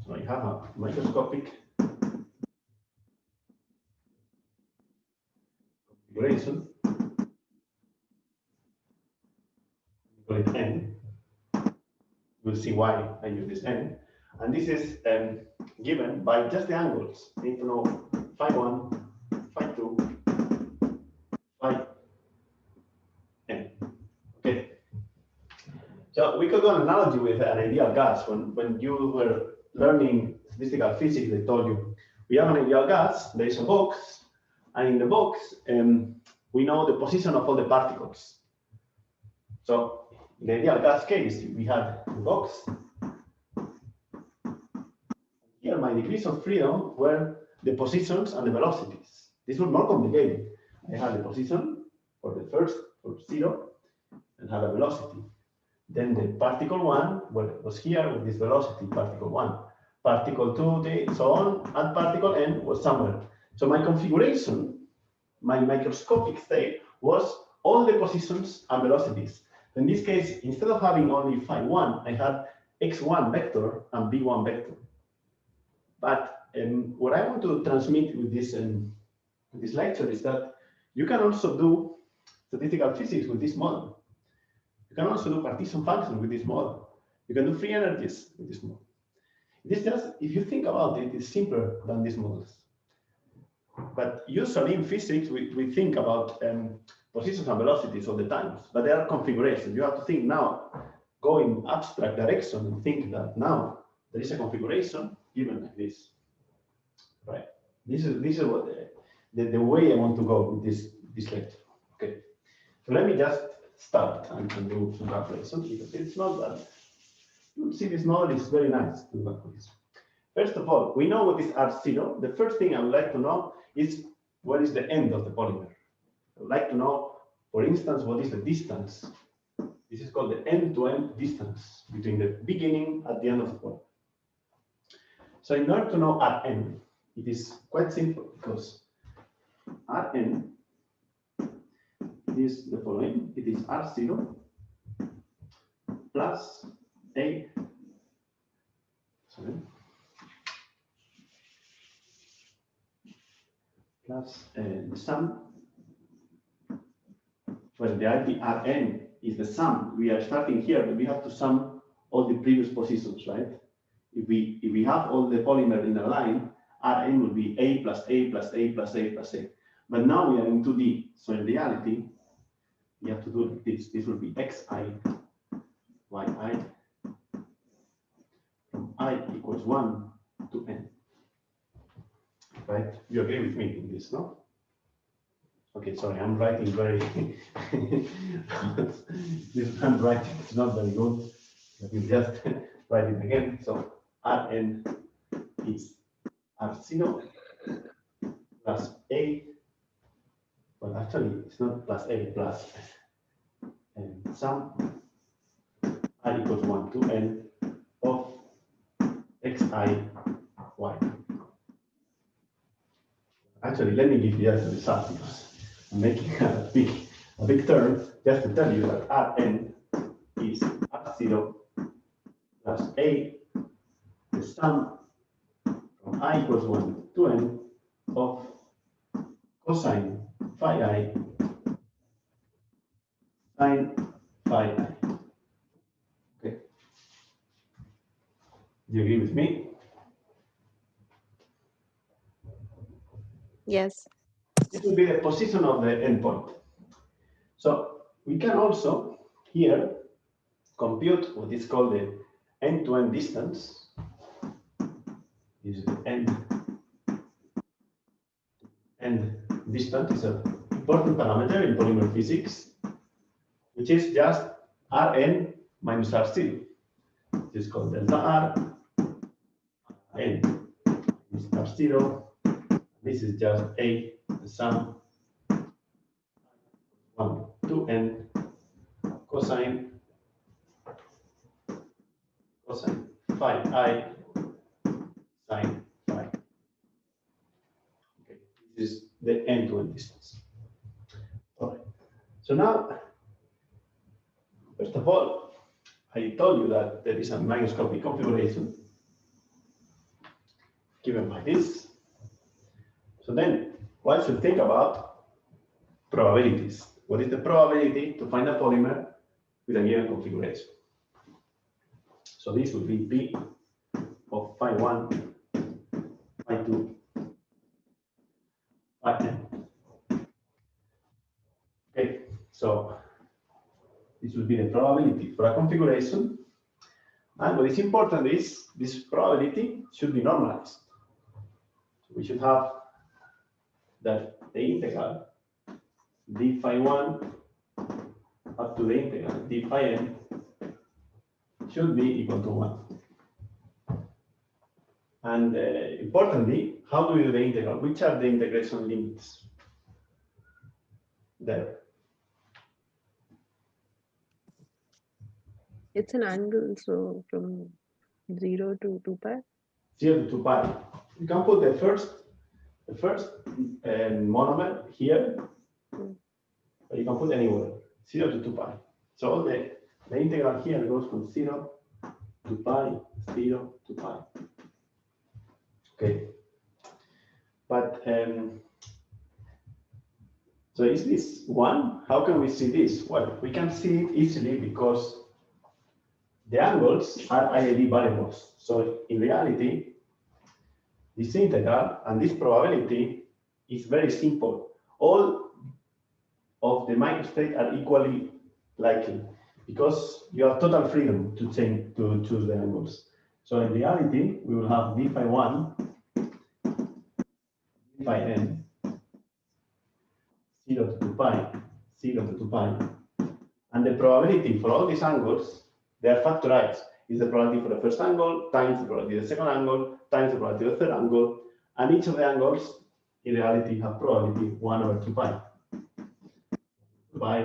So I have a microscopic configuration. Call it N. We'll see why I use this N. And this is given by just the angles. I need to know phi 1, phi 2, phi n. So we could do an analogy with an ideal gas. When you were learning statistical physics, they told you, we have an ideal gas, there is a box, and in the box, we know the position of all the particles. So in the ideal gas case, we had the box. Here, my degrees of freedom were the positions and the velocities. This was more complicated. I had the position for the first, for 0, and had a velocity. Then the particle 1 was here with this velocity, particle 1. Particle 2, so on, and particle n was somewhere. So my configuration, my microscopic state, was all the positions and velocities. In this case, instead of having only phi1, I had x1 vector and b1 vector. But what I want to transmit with this lecture is that you can also do statistical physics with this model. You can also do partition functions with this model. You can do free energies with this model. This just, if you think about it, it's simpler than these models. But usually in physics, we think about positions and velocities all the time, but there are configurations. You have to think now, go in abstract direction and think that now there is a configuration given like this, right? This is what the way I want to go with this lecture. Okay, so let me just start and do some calculations because it's not that. You see, this model is very nice to work with. First of all, we know what is R0. The first thing I would like to know is what is the end of the polymer. I would like to know, for instance, what is the distance. This is called the end-to-end distance between the beginning and the end of the polymer. So in order to know Rn, it is quite simple because Rn is the following. It is R0 plus A, plus the sum. Well, the IP Rn is the sum. We are starting here, but we have to sum all the previous positions, right? If we have all the polymer in a line, Rn will be A plus A plus A plus A plus A. But now we are in 2D, so in reality, we have to do like this. This will be xi, yi, from I equals 1 to n. Right? You agree with me in this, no? Okay, sorry, I'm writing very. This handwriting is not very good. Let me just write it again. So Rn is R0 plus A. Well, actually, it's not plus A, plus sum I equals 1 to n of xi, y. Actually, let me give you the result because I'm making a big term just to tell you that Rn is R0 plus A, the sum from I equals 1 to n of cosine phi I sine phi I. Okay. Do you agree with me? Yes. This will be the position of the endpoint. So we can also here compute what is called the end-to-end distance. This is the end distance is an important parameter in polymer physics, which is just Rn minus R0. This is called delta R, N is R0. This is just A, the sum 1 to n cosine phi I sine phi. Okay, this is the end-to-end distance. All right. So now, first of all, I told you that there is a microscopic configuration given by this. So then, one should think about probabilities. What is the probability to find a polymer with a given configuration? So this would be P of phi 1, phi 2, phi n. Okay, so this should be the probability for a configuration. And what is important is this probability should be normalized. We should have that the integral d phi 1 up to the integral d phi n should be equal to 1. And importantly, how do we do the integral? Which are the integration limits there? It's an angle, so from 0 to 2 pi. 0 to 2 pi. You can put the first monomer here, but you can put anywhere, 0 to 2 pi. So the integral here goes from 0 to pi, 0 to pi. Okay. But so is this 1? How can we see this? Well, we can see it easily because the angles are IID variables. So in reality, this integral and this probability is very simple. All of the microstate are equally likely because you have total freedom to choose the angles. So in reality, we will have d phi 1, d phi n, 0 to 2 pi, 0 to 2 pi. And the probability for all these angles, they are factorized. Is the probability for the first angle times the probability of the second angle times the probability of the third angle. And each of the angles, in reality, have probability 1 over 2 pi. 2 pi.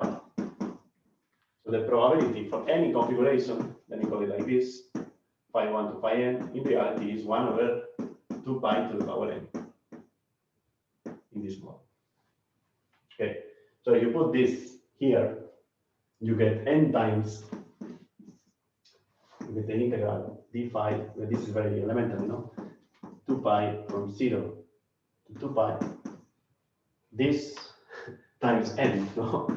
So the probability for any configuration, let me call it like this, phi 1 to phi n, in reality is 1 over 2 pi to the power n in this model. Okay, so if you put this here, you get n times, you get the integral d phi, well, this is very elementary, no? 2 pi from 0 to 2 pi, this times n, no?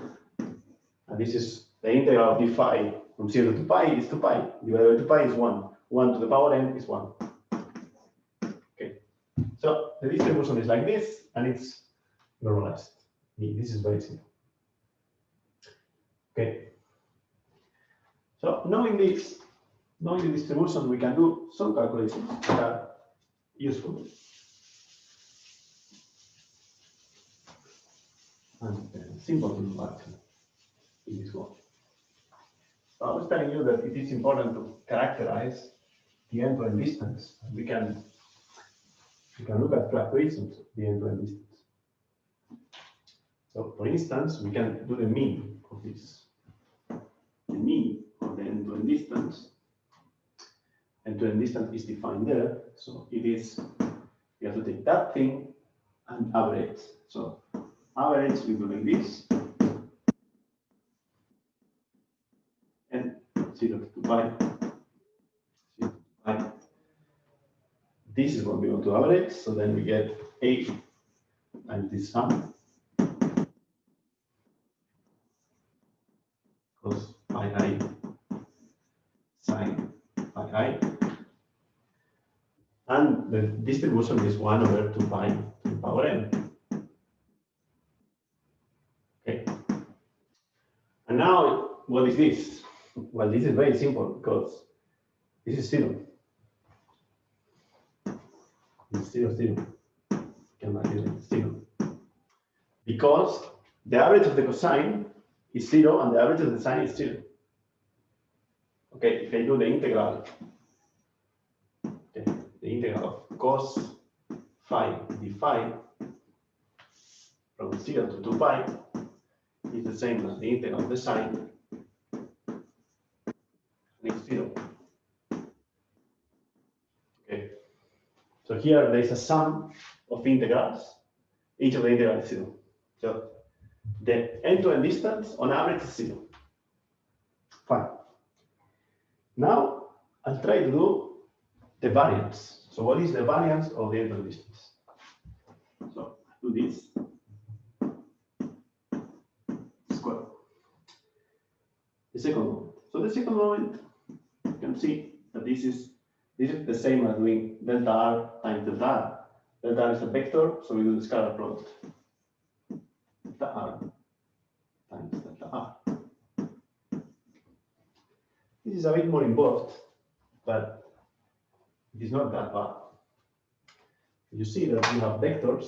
And this is the integral of d phi from 0 to pi is 2 pi, divided by 2 pi is 1. 1 to the power n is 1. Okay, so the distribution is like this, and it's normalized. This is very simple. Okay. So knowing this, knowing the distribution, we can do some calculations that are useful. And simple to do actually in this one. So I was telling you that it is important to characterize the end-to-end distance. We can look at fluctuations of the end-to-end distance. So for instance, we can do the mean of this. The mean of the end-to-end distance. End-to-end distance is defined there. So it is, we have to take that thing and average. So average, we do like this. And 0 to 2 pi. 0 to 2 pi. This is what we want to average. So then we get 8 times this sum. Cos pi I sine pi I. And the distribution is 1 over 2 pi to the power n. Okay. And now, what is this? Well, this is very simple because this is 0. It's 0, 0. Can I do it? 0. Because the average of the cosine is 0 and the average of the sine is 0. Okay, if I do the integral, okay, the integral of cos phi d phi from 0 to 2 pi is the same as the integral of the sine, and it's 0. Okay, so here there is a sum of integrals. Each of the integrals is 0. So the end-to-end distance on average is 0. Fine. Now I'll try to do the variance. So what is the variance of the end-to-end distance? So I do this square. The second moment. So the second moment, you can see that this is the same as doing delta r times delta r. Delta r is a vector, so we do the scalar product. Delta r times This is a bit more involved, but it is not that bad. You see that you have vectors.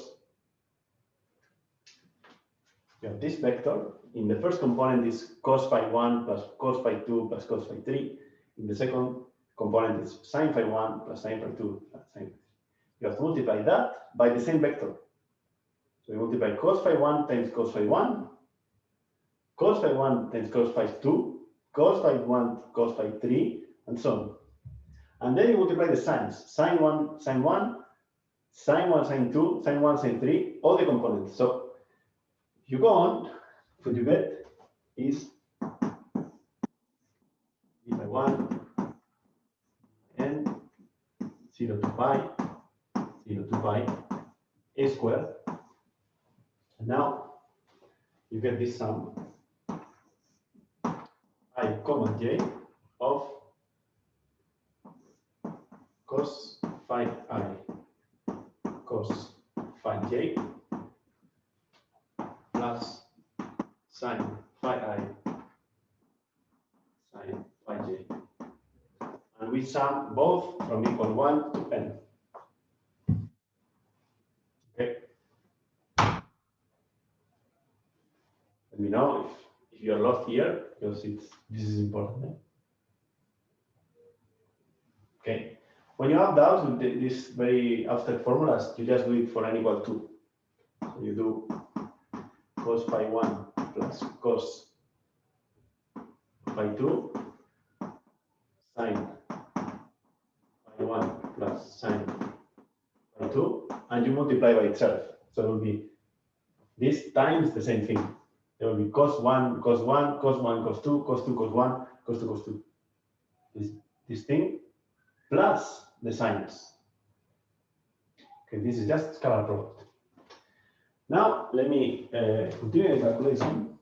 You have this vector. In the first component is cos phi 1 plus cos phi 2 plus cos phi 3. In the second component is sin phi 1 plus sin phi 2 plus sin phi 3. You have to multiply that by the same vector. So you multiply cos phi 1 times cos phi 1, cos phi 1 times cos phi 2, cos phi 1 cos phi 3, and so on. And then you multiply the signs, sin 1, sin 1, sin 1, sin 2, sin 1, sin 3, all the components. So if you go on, what you get is d by 1 n 0 to pi, 0 to pi, a squared. And now you get this sum I comma j of cos phi I cos phi j plus sin phi I sin phi j. And we sum both from equal 1 to n. Okay. Let me know if you are lost here, because this is important. Eh? Okay. When you have doubts with these very abstract formulas, you just do it for n equal 2. So you do cos phi 1 plus cos phi 2 sin phi 1 plus sin phi 2, and you multiply by itself. So it will be this times the same thing. There will be cos 1, cos 1, cos 1, cos 2, cos 2, cos 1, cos 2, cos 2. This thing plus the sines. Okay, this is just scalar product. Now let me continue the calculation.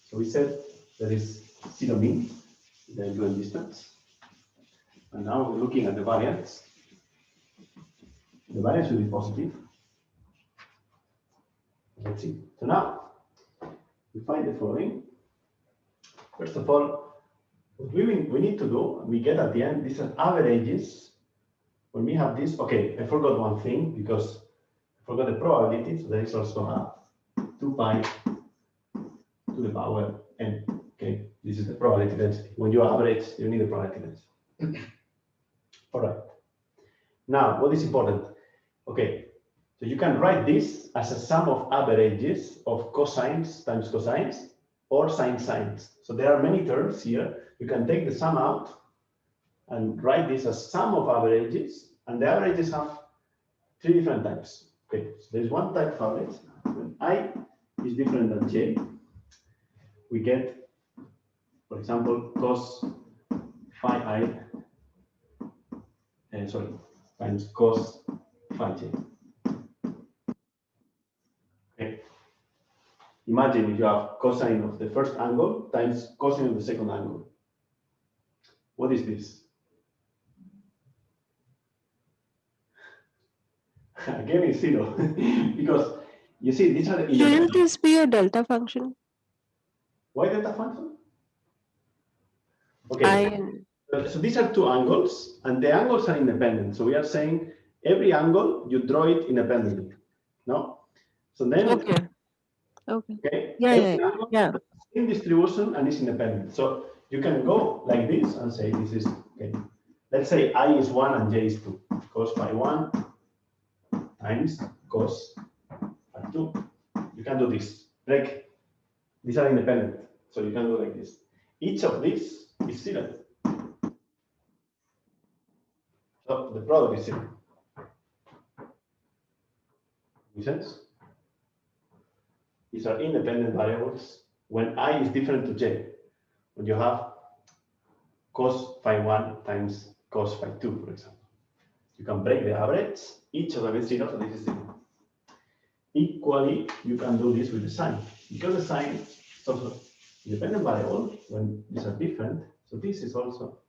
So we said there is zero mean, the given distance. And now we're looking at the variance. The variance will be positive. Let's see. So now we find the following. First of all, what we need to do, we get at the end, these are averages. When we have this, okay, I forgot one thing because I forgot the probability. So there is also a 2 pi to the power n. Okay, this is the probability density. When you average, you need the probability density. All right. Now, what is important? Okay, so you can write this as a sum of averages of cosines times cosines or sines. So there are many terms here. You can take the sum out and write this as sum of averages, and the averages have 3 different types. Okay, so there's one type of average. When I is different than j, we get, for example, cos phi I, times cos phi j. Okay. Imagine if you have cosine of the first angle times cosine of the second angle. What is this? Again, it's 0 because you see these are the Shouldn't this be a delta function? Why delta function? Okay, so these are two angles, and the angles are independent. So we are saying every angle you draw it independently. No, so then okay, Yeah. Same distribution and is independent. So you can go like this and say this is okay. Let's say I is 1 and j is 2. Cos phi 1 times cos phi 2. You can do this. Like these are independent, so you can do like this. Each of these is 0. So the product is 0. Make sense? These are independent variables when I is different to j. When you have cos phi 1 times cos phi 2, for example. You can break the average. Each of them is 0, so this is 0. Equally, you can do this with the sign. Because the sign is also independent variable when these are different. So this is also,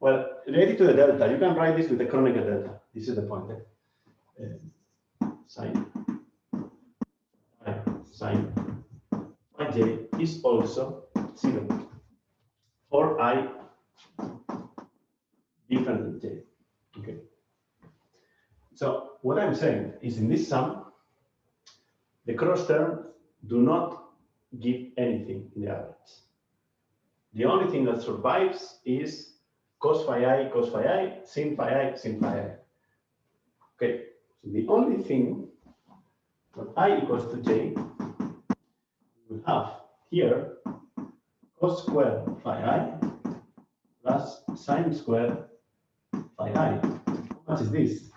well, related to the delta, you can write this with the Kronecker delta. This is the point. Sin phi ij is also 0 for I different than j. Okay. So what I'm saying is in this sum, the cross terms do not give anything in the average. The only thing that survives is cos phi I, sin phi I, sin phi I. Okay, so the only thing that I equals to j, we have here cos square phi I plus sine square phi I. What is this?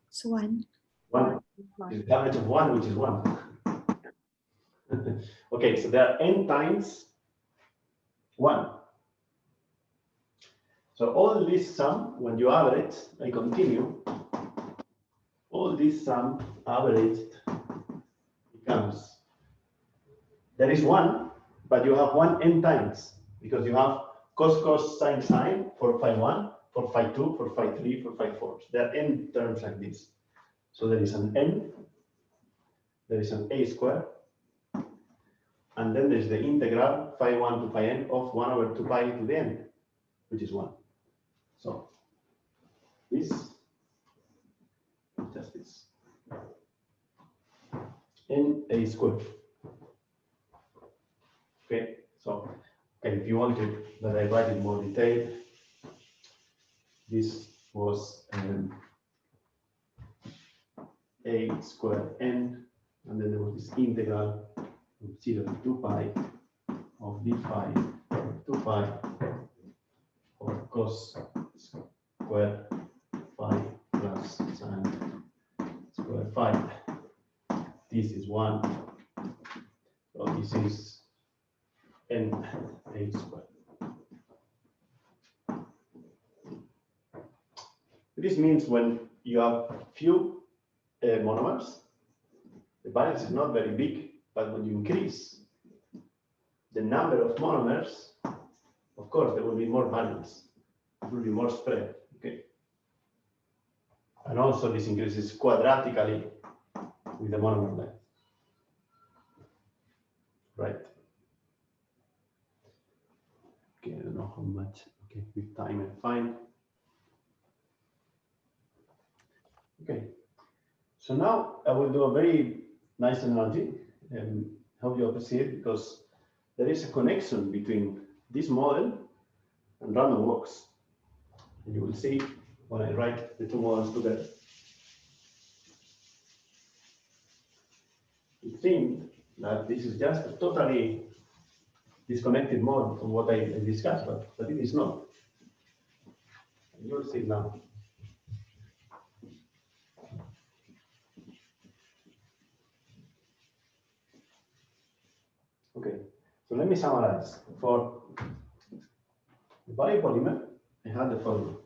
It's 1. 1. It's the average of 1, which is 1. Okay, so there are n times 1. So all this sum, when you average, I continue, all this sum averaged becomes, there is 1, but you have 1 n times, because you have cos, sine for phi 1, for phi 2, for phi 3, for phi 4. So there are n terms like this. So there is an n, there is an a square, and then there's the integral phi 1 to phi n of 1 over 2 pi to the n, which is 1. So this, just this, n a squared. Okay, so if you wanted that I write in more detail, this was a squared n, and then there was this integral from 0 to 2 pi of d phi 2 pi or cos square phi plus sine square phi. This is 1. So this is n a squared. This means when you have few monomers, the variance is not very big, but when you increase the number of monomers, of course, there will be more variance. It will be more spread. Okay. And also, this increases quadratically with the monomer length. Right. Okay, I don't know how much. Okay, with time and fine. Okay. So now I will do a very nice analogy and help you appreciate, because there is a connection between this model and random walks. And you will see when I write the two models together. It seems that this is just a totally disconnected model from what I discussed, but it is not. And you'll see now. Okay, so let me summarize. For the biopolymer, I had the following.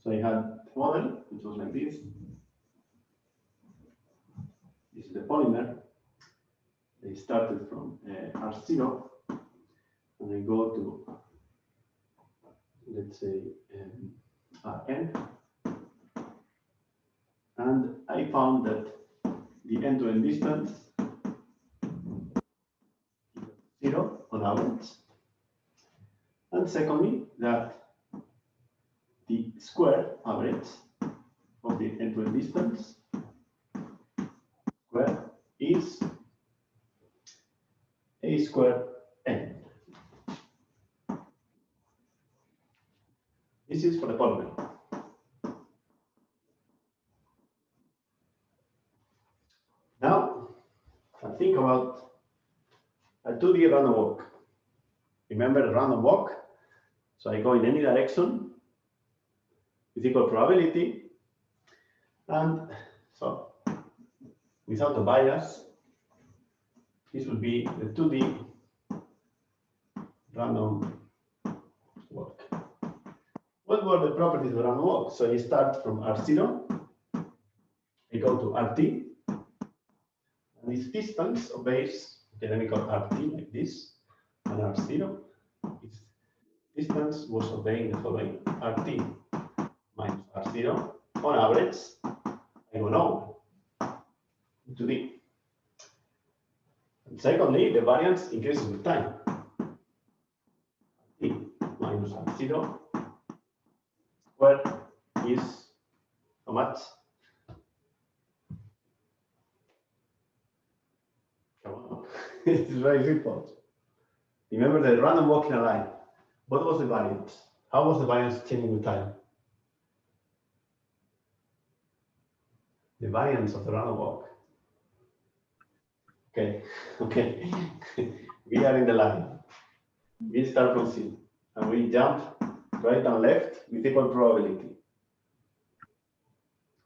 So I had the model, which was like this. This is the polymer. They started from R0, and I go to, let's say, Rn. And I found that the end-to-end distance is 0 on average. And secondly, that the square average of the end-to-end distance square is a square n. This is for the polymer. Now, think about a 2D random walk. Remember the random walk? So I go in any direction with equal probability. And so, without a bias, this would be the 2D random walk. What were the properties of random walk? So I start from R0, I go to RT, and this distance obeys, okay, let me call RT like this, and R0, its distance was obeying the following: RT minus R0. On average, I go now to D. Secondly, the variance increases with time. T minus R0 squared is how much? Come on. It's very simple. Remember the random walk in a line. What was the variance? How was the variance changing with time? The variance of the random walk. Okay, okay. We are in the line. We start from C, and we jump right and left with equal probability.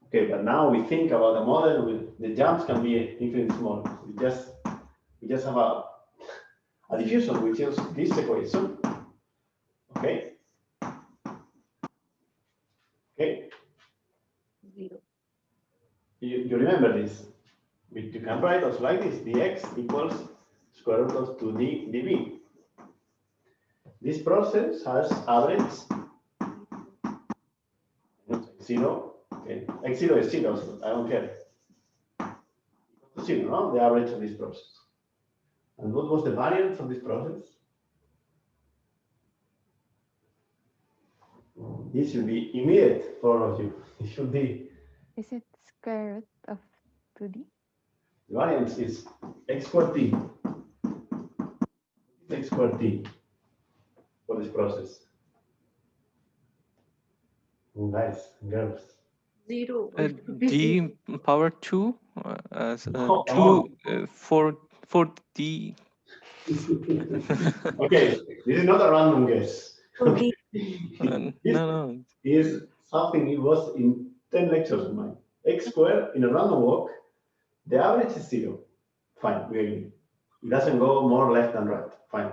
Okay, but now we think about a model with the jumps can be infinitely small. We just have a diffusion which is this equation. Okay. Okay. Zero. You remember this? You can write also like this: dx equals square root of 2d dv. This process has average 0. Okay, x0 is 0, so I don't care. 0, no? The average of this process. And what was the variance of this process? This should be immediate for all of you. It should be. Is it square root of 2D? The variance is x squared t. X squared t for this process. Guys, girls. Zero. D power 2 Oh. 2 for D. Okay, this is not a random guess. Okay. No. Is something it was in 10 lectures of mine. X squared in a random walk, the average is 0. Fine, we agree. It doesn't go more left than right. Fine.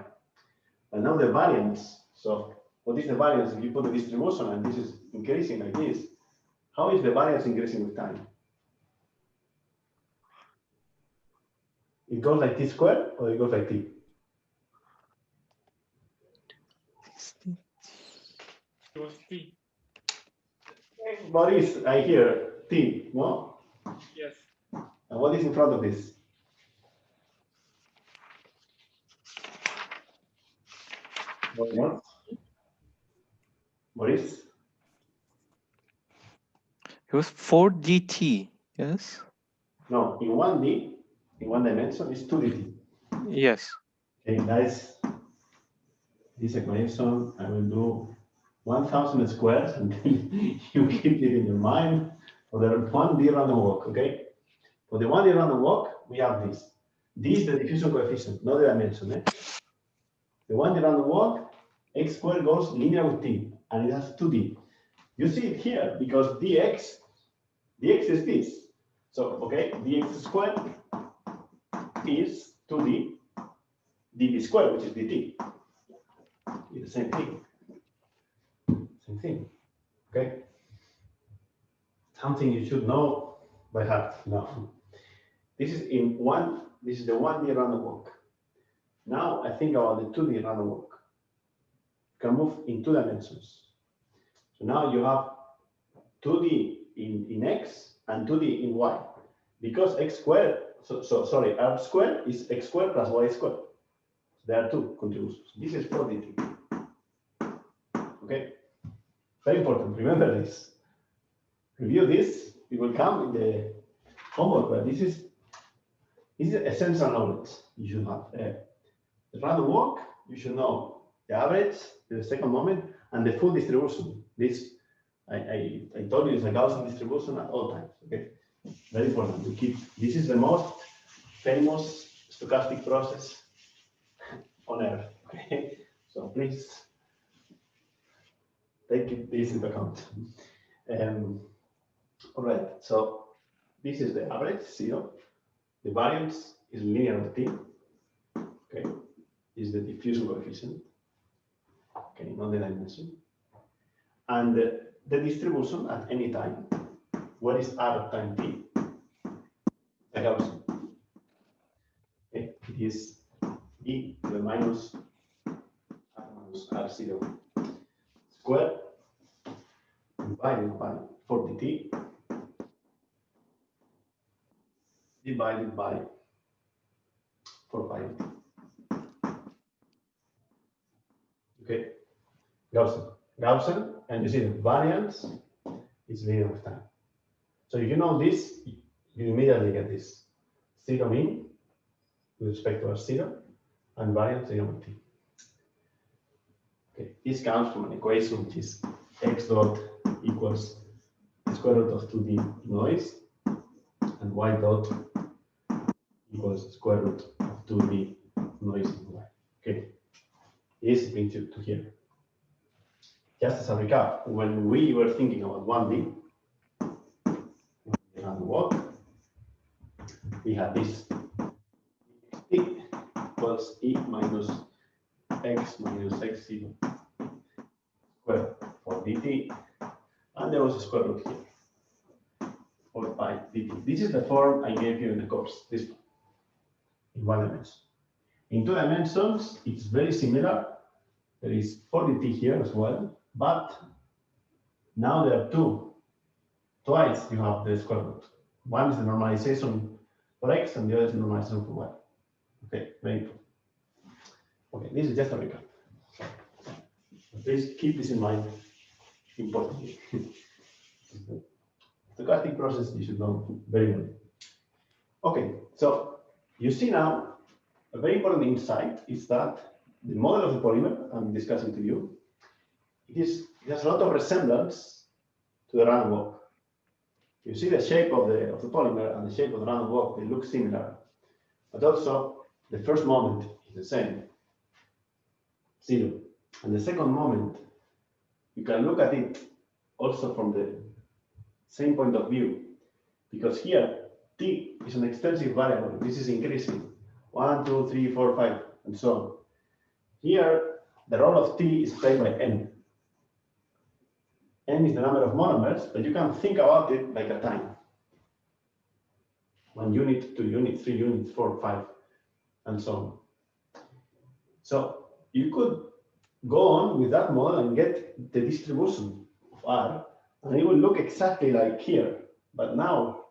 And now the variance. So what is the variance if you put the distribution and this is increasing like this? How is the variance increasing with time? It goes like t squared or it goes like t? It was T. Boris, I hear t, no? Yes. And what is in front of this? What more? Boris? It was 4dt, yes? No, in 1D, in one dimension, is 2dt. Yes. Okay, guys, this equation I will do 1,000 squares until you keep it in your mind for the 1D random walk, okay? For the 1D random walk, we have this. This is the diffusion coefficient, not the dimension. The 1D random walk, x squared goes linear with t, and it has 2D. You see it here because dx is this. So, okay, dx squared is 2d dv squared, which is dt. It's the same thing. Same thing. Okay? Something you should know by heart now. This is in one, this is the 1D random walk. Now I think about the 2D random walk. You can move in 2 dimensions. So now you have 2D in x and 2D in y. Because x squared, sorry, r squared is x squared plus y squared. There are 2 contributions. This is 4dt. Okay? Very important. Remember this. Review this. It will come in the homework, but this is essential knowledge you should have. The random walk, you should know the average, the second moment, and the full distribution. This, I told you, is a Gaussian distribution at all times. Okay? Very important to keep. This is the most famous stochastic process on Earth. Okay? So please take this into account. All right, so this is the average, 0. The variance is linear with t. Okay, is the diffusion coefficient. Okay, not the dimension. And the distribution at any time. What is r time t? A Gaussian. Okay, it is e to the minus r0 squared divided by 40t divided by 4 pi. Okay, Gaussian, and you see the variance is linear of time. So if you know this, you immediately get this 0 mean with respect to R0 and variance 0 by t. Okay, this comes from an equation which is x dot equals the square root of 2d noise and y dot equals the square root of 2d noise in y. Okay, easy thing to hear. Just as a recap, when we were thinking about 1D, and walk, we had this t equals e minus x minus x0 squared for dt, and there was a square root here for pi dt. This is the form I gave you in the course, this one, in 1 dimension. In 2 dimensions, it's very similar. There is 4dt here as well, but now there are twice you have the square root. One is the normalization for x, and the other is the normalization for y. Okay, very important. Okay, this is just a recap. Please keep this in mind. Important. The stochastic process you should know very well. Okay, so you see now a very important insight is that the model of the polymer I'm discussing to you, it has a lot of resemblance to the random walk. You see the shape of the polymer and the shape of the random walk, they look similar, but also the first moment is the same, 0. And the second moment, you can look at it also from the same point of view, because here t is an extensive variable. This is increasing 1, 2, 3, 4, 5, and so on. Here, the role of t is played by n. N is the number of monomers, but you can think about it like a time. 1 unit, 2 units, 3 units, 4, 5, and so on. So you could go on with that model and get the distribution of R, and it will look exactly like here. But now,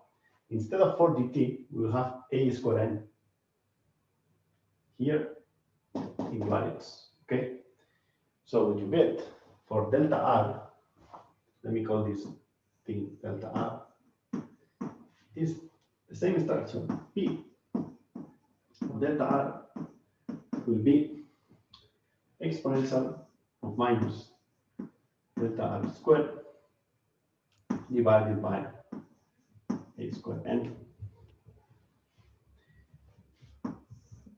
instead of 4 dt, we'll have a squared n. Here, invariance. Okay? So what you get for delta R, let me call this thing delta R, is the same structure. P of delta R will be exponential of minus delta R squared divided by a squared n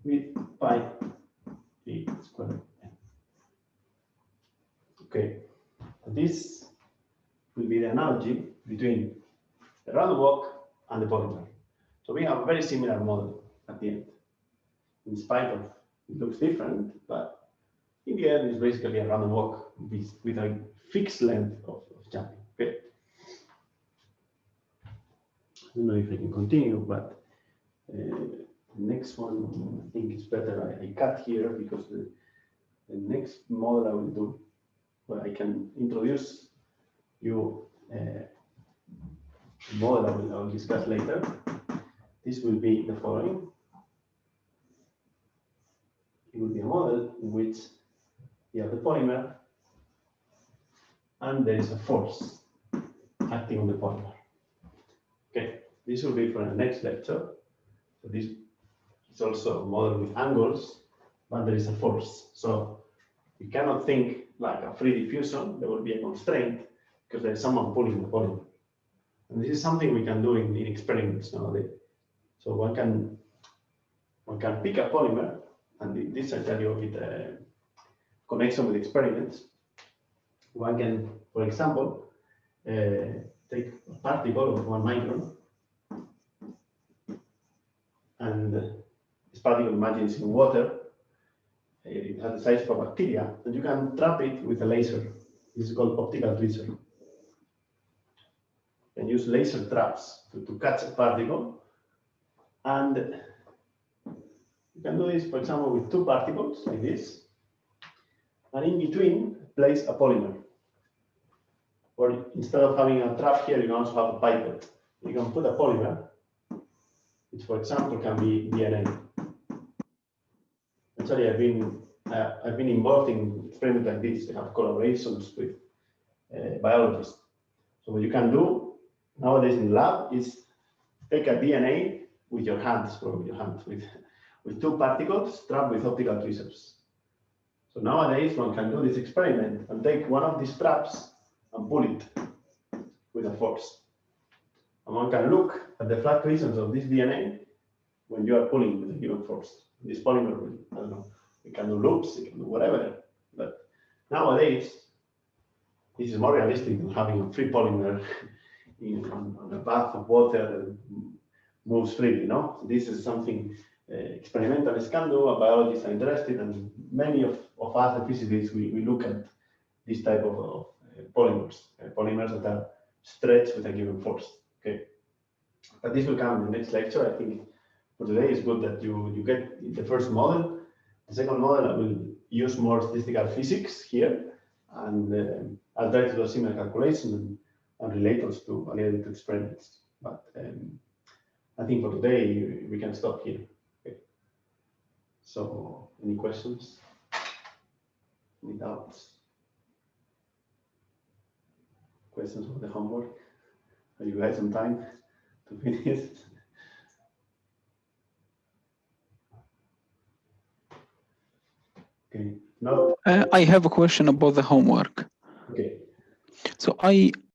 with pi a squared n. Okay, this will be the analogy between the random walk and the polymer. So we have a very similar model at the end. In spite of it looks different, but in the end, it's basically a random walk with a fixed length of jumping. Okay. I don't know if I can continue, but the next one I think is better. I cut here because the next model I will do, where I can introduce you a model I will discuss later. This will be the following. It will be a model in which you have the polymer and there is a force acting on the polymer. Okay, this will be for the next lecture. So this is also a model with angles, but there is a force. So you cannot think like a free diffusion. There will be a constraint because there is someone pulling the polymer. And this is something we can do in experiments nowadays. So one can pick a polymer, and this I tell you with connection with experiments. One can, for example, take a particle of 1 micron, and this particle, imagine, is in water. It has the size of a bacteria, and you can trap it with a laser. This is called optical tweezer. And use laser traps to catch a particle. And you can do this, for example, with 2 particles like this. And in between, place a polymer. Or instead of having a trap here, you can also have a pipette. You can put a polymer, which, for example, can be DNA. Actually, I've been involved in experiments like this. I have collaborations with biologists. So what you can do nowadays in the lab is take a DNA with your hands, with two particles strapped with optical tweezers. So nowadays one can do this experiment and take one of these straps and pull it with a force. And one can look at the fluctuations of this DNA when you are pulling with a given force. This polymer will, I don't know, you can do loops, you can do whatever. But nowadays, this is more realistic than having a free polymer on a bath of water that moves freely, no? So this is something experimentalists can do, and biologists are interested, and many of us, the physicists, we look at this type of polymers, polymers that are stretched with a given force, okay? But this will come in the next lecture. I think for today it's good that you get the first model. The second model, I will use more statistical physics here, and I'll try to do a similar calculation and relate those to a little bit experiments. But I think for today we can stop here. Okay. So, any questions? Any doubts? Questions for the homework? Are you guys on time to finish? Okay. No. I have a question about the homework. Okay. So I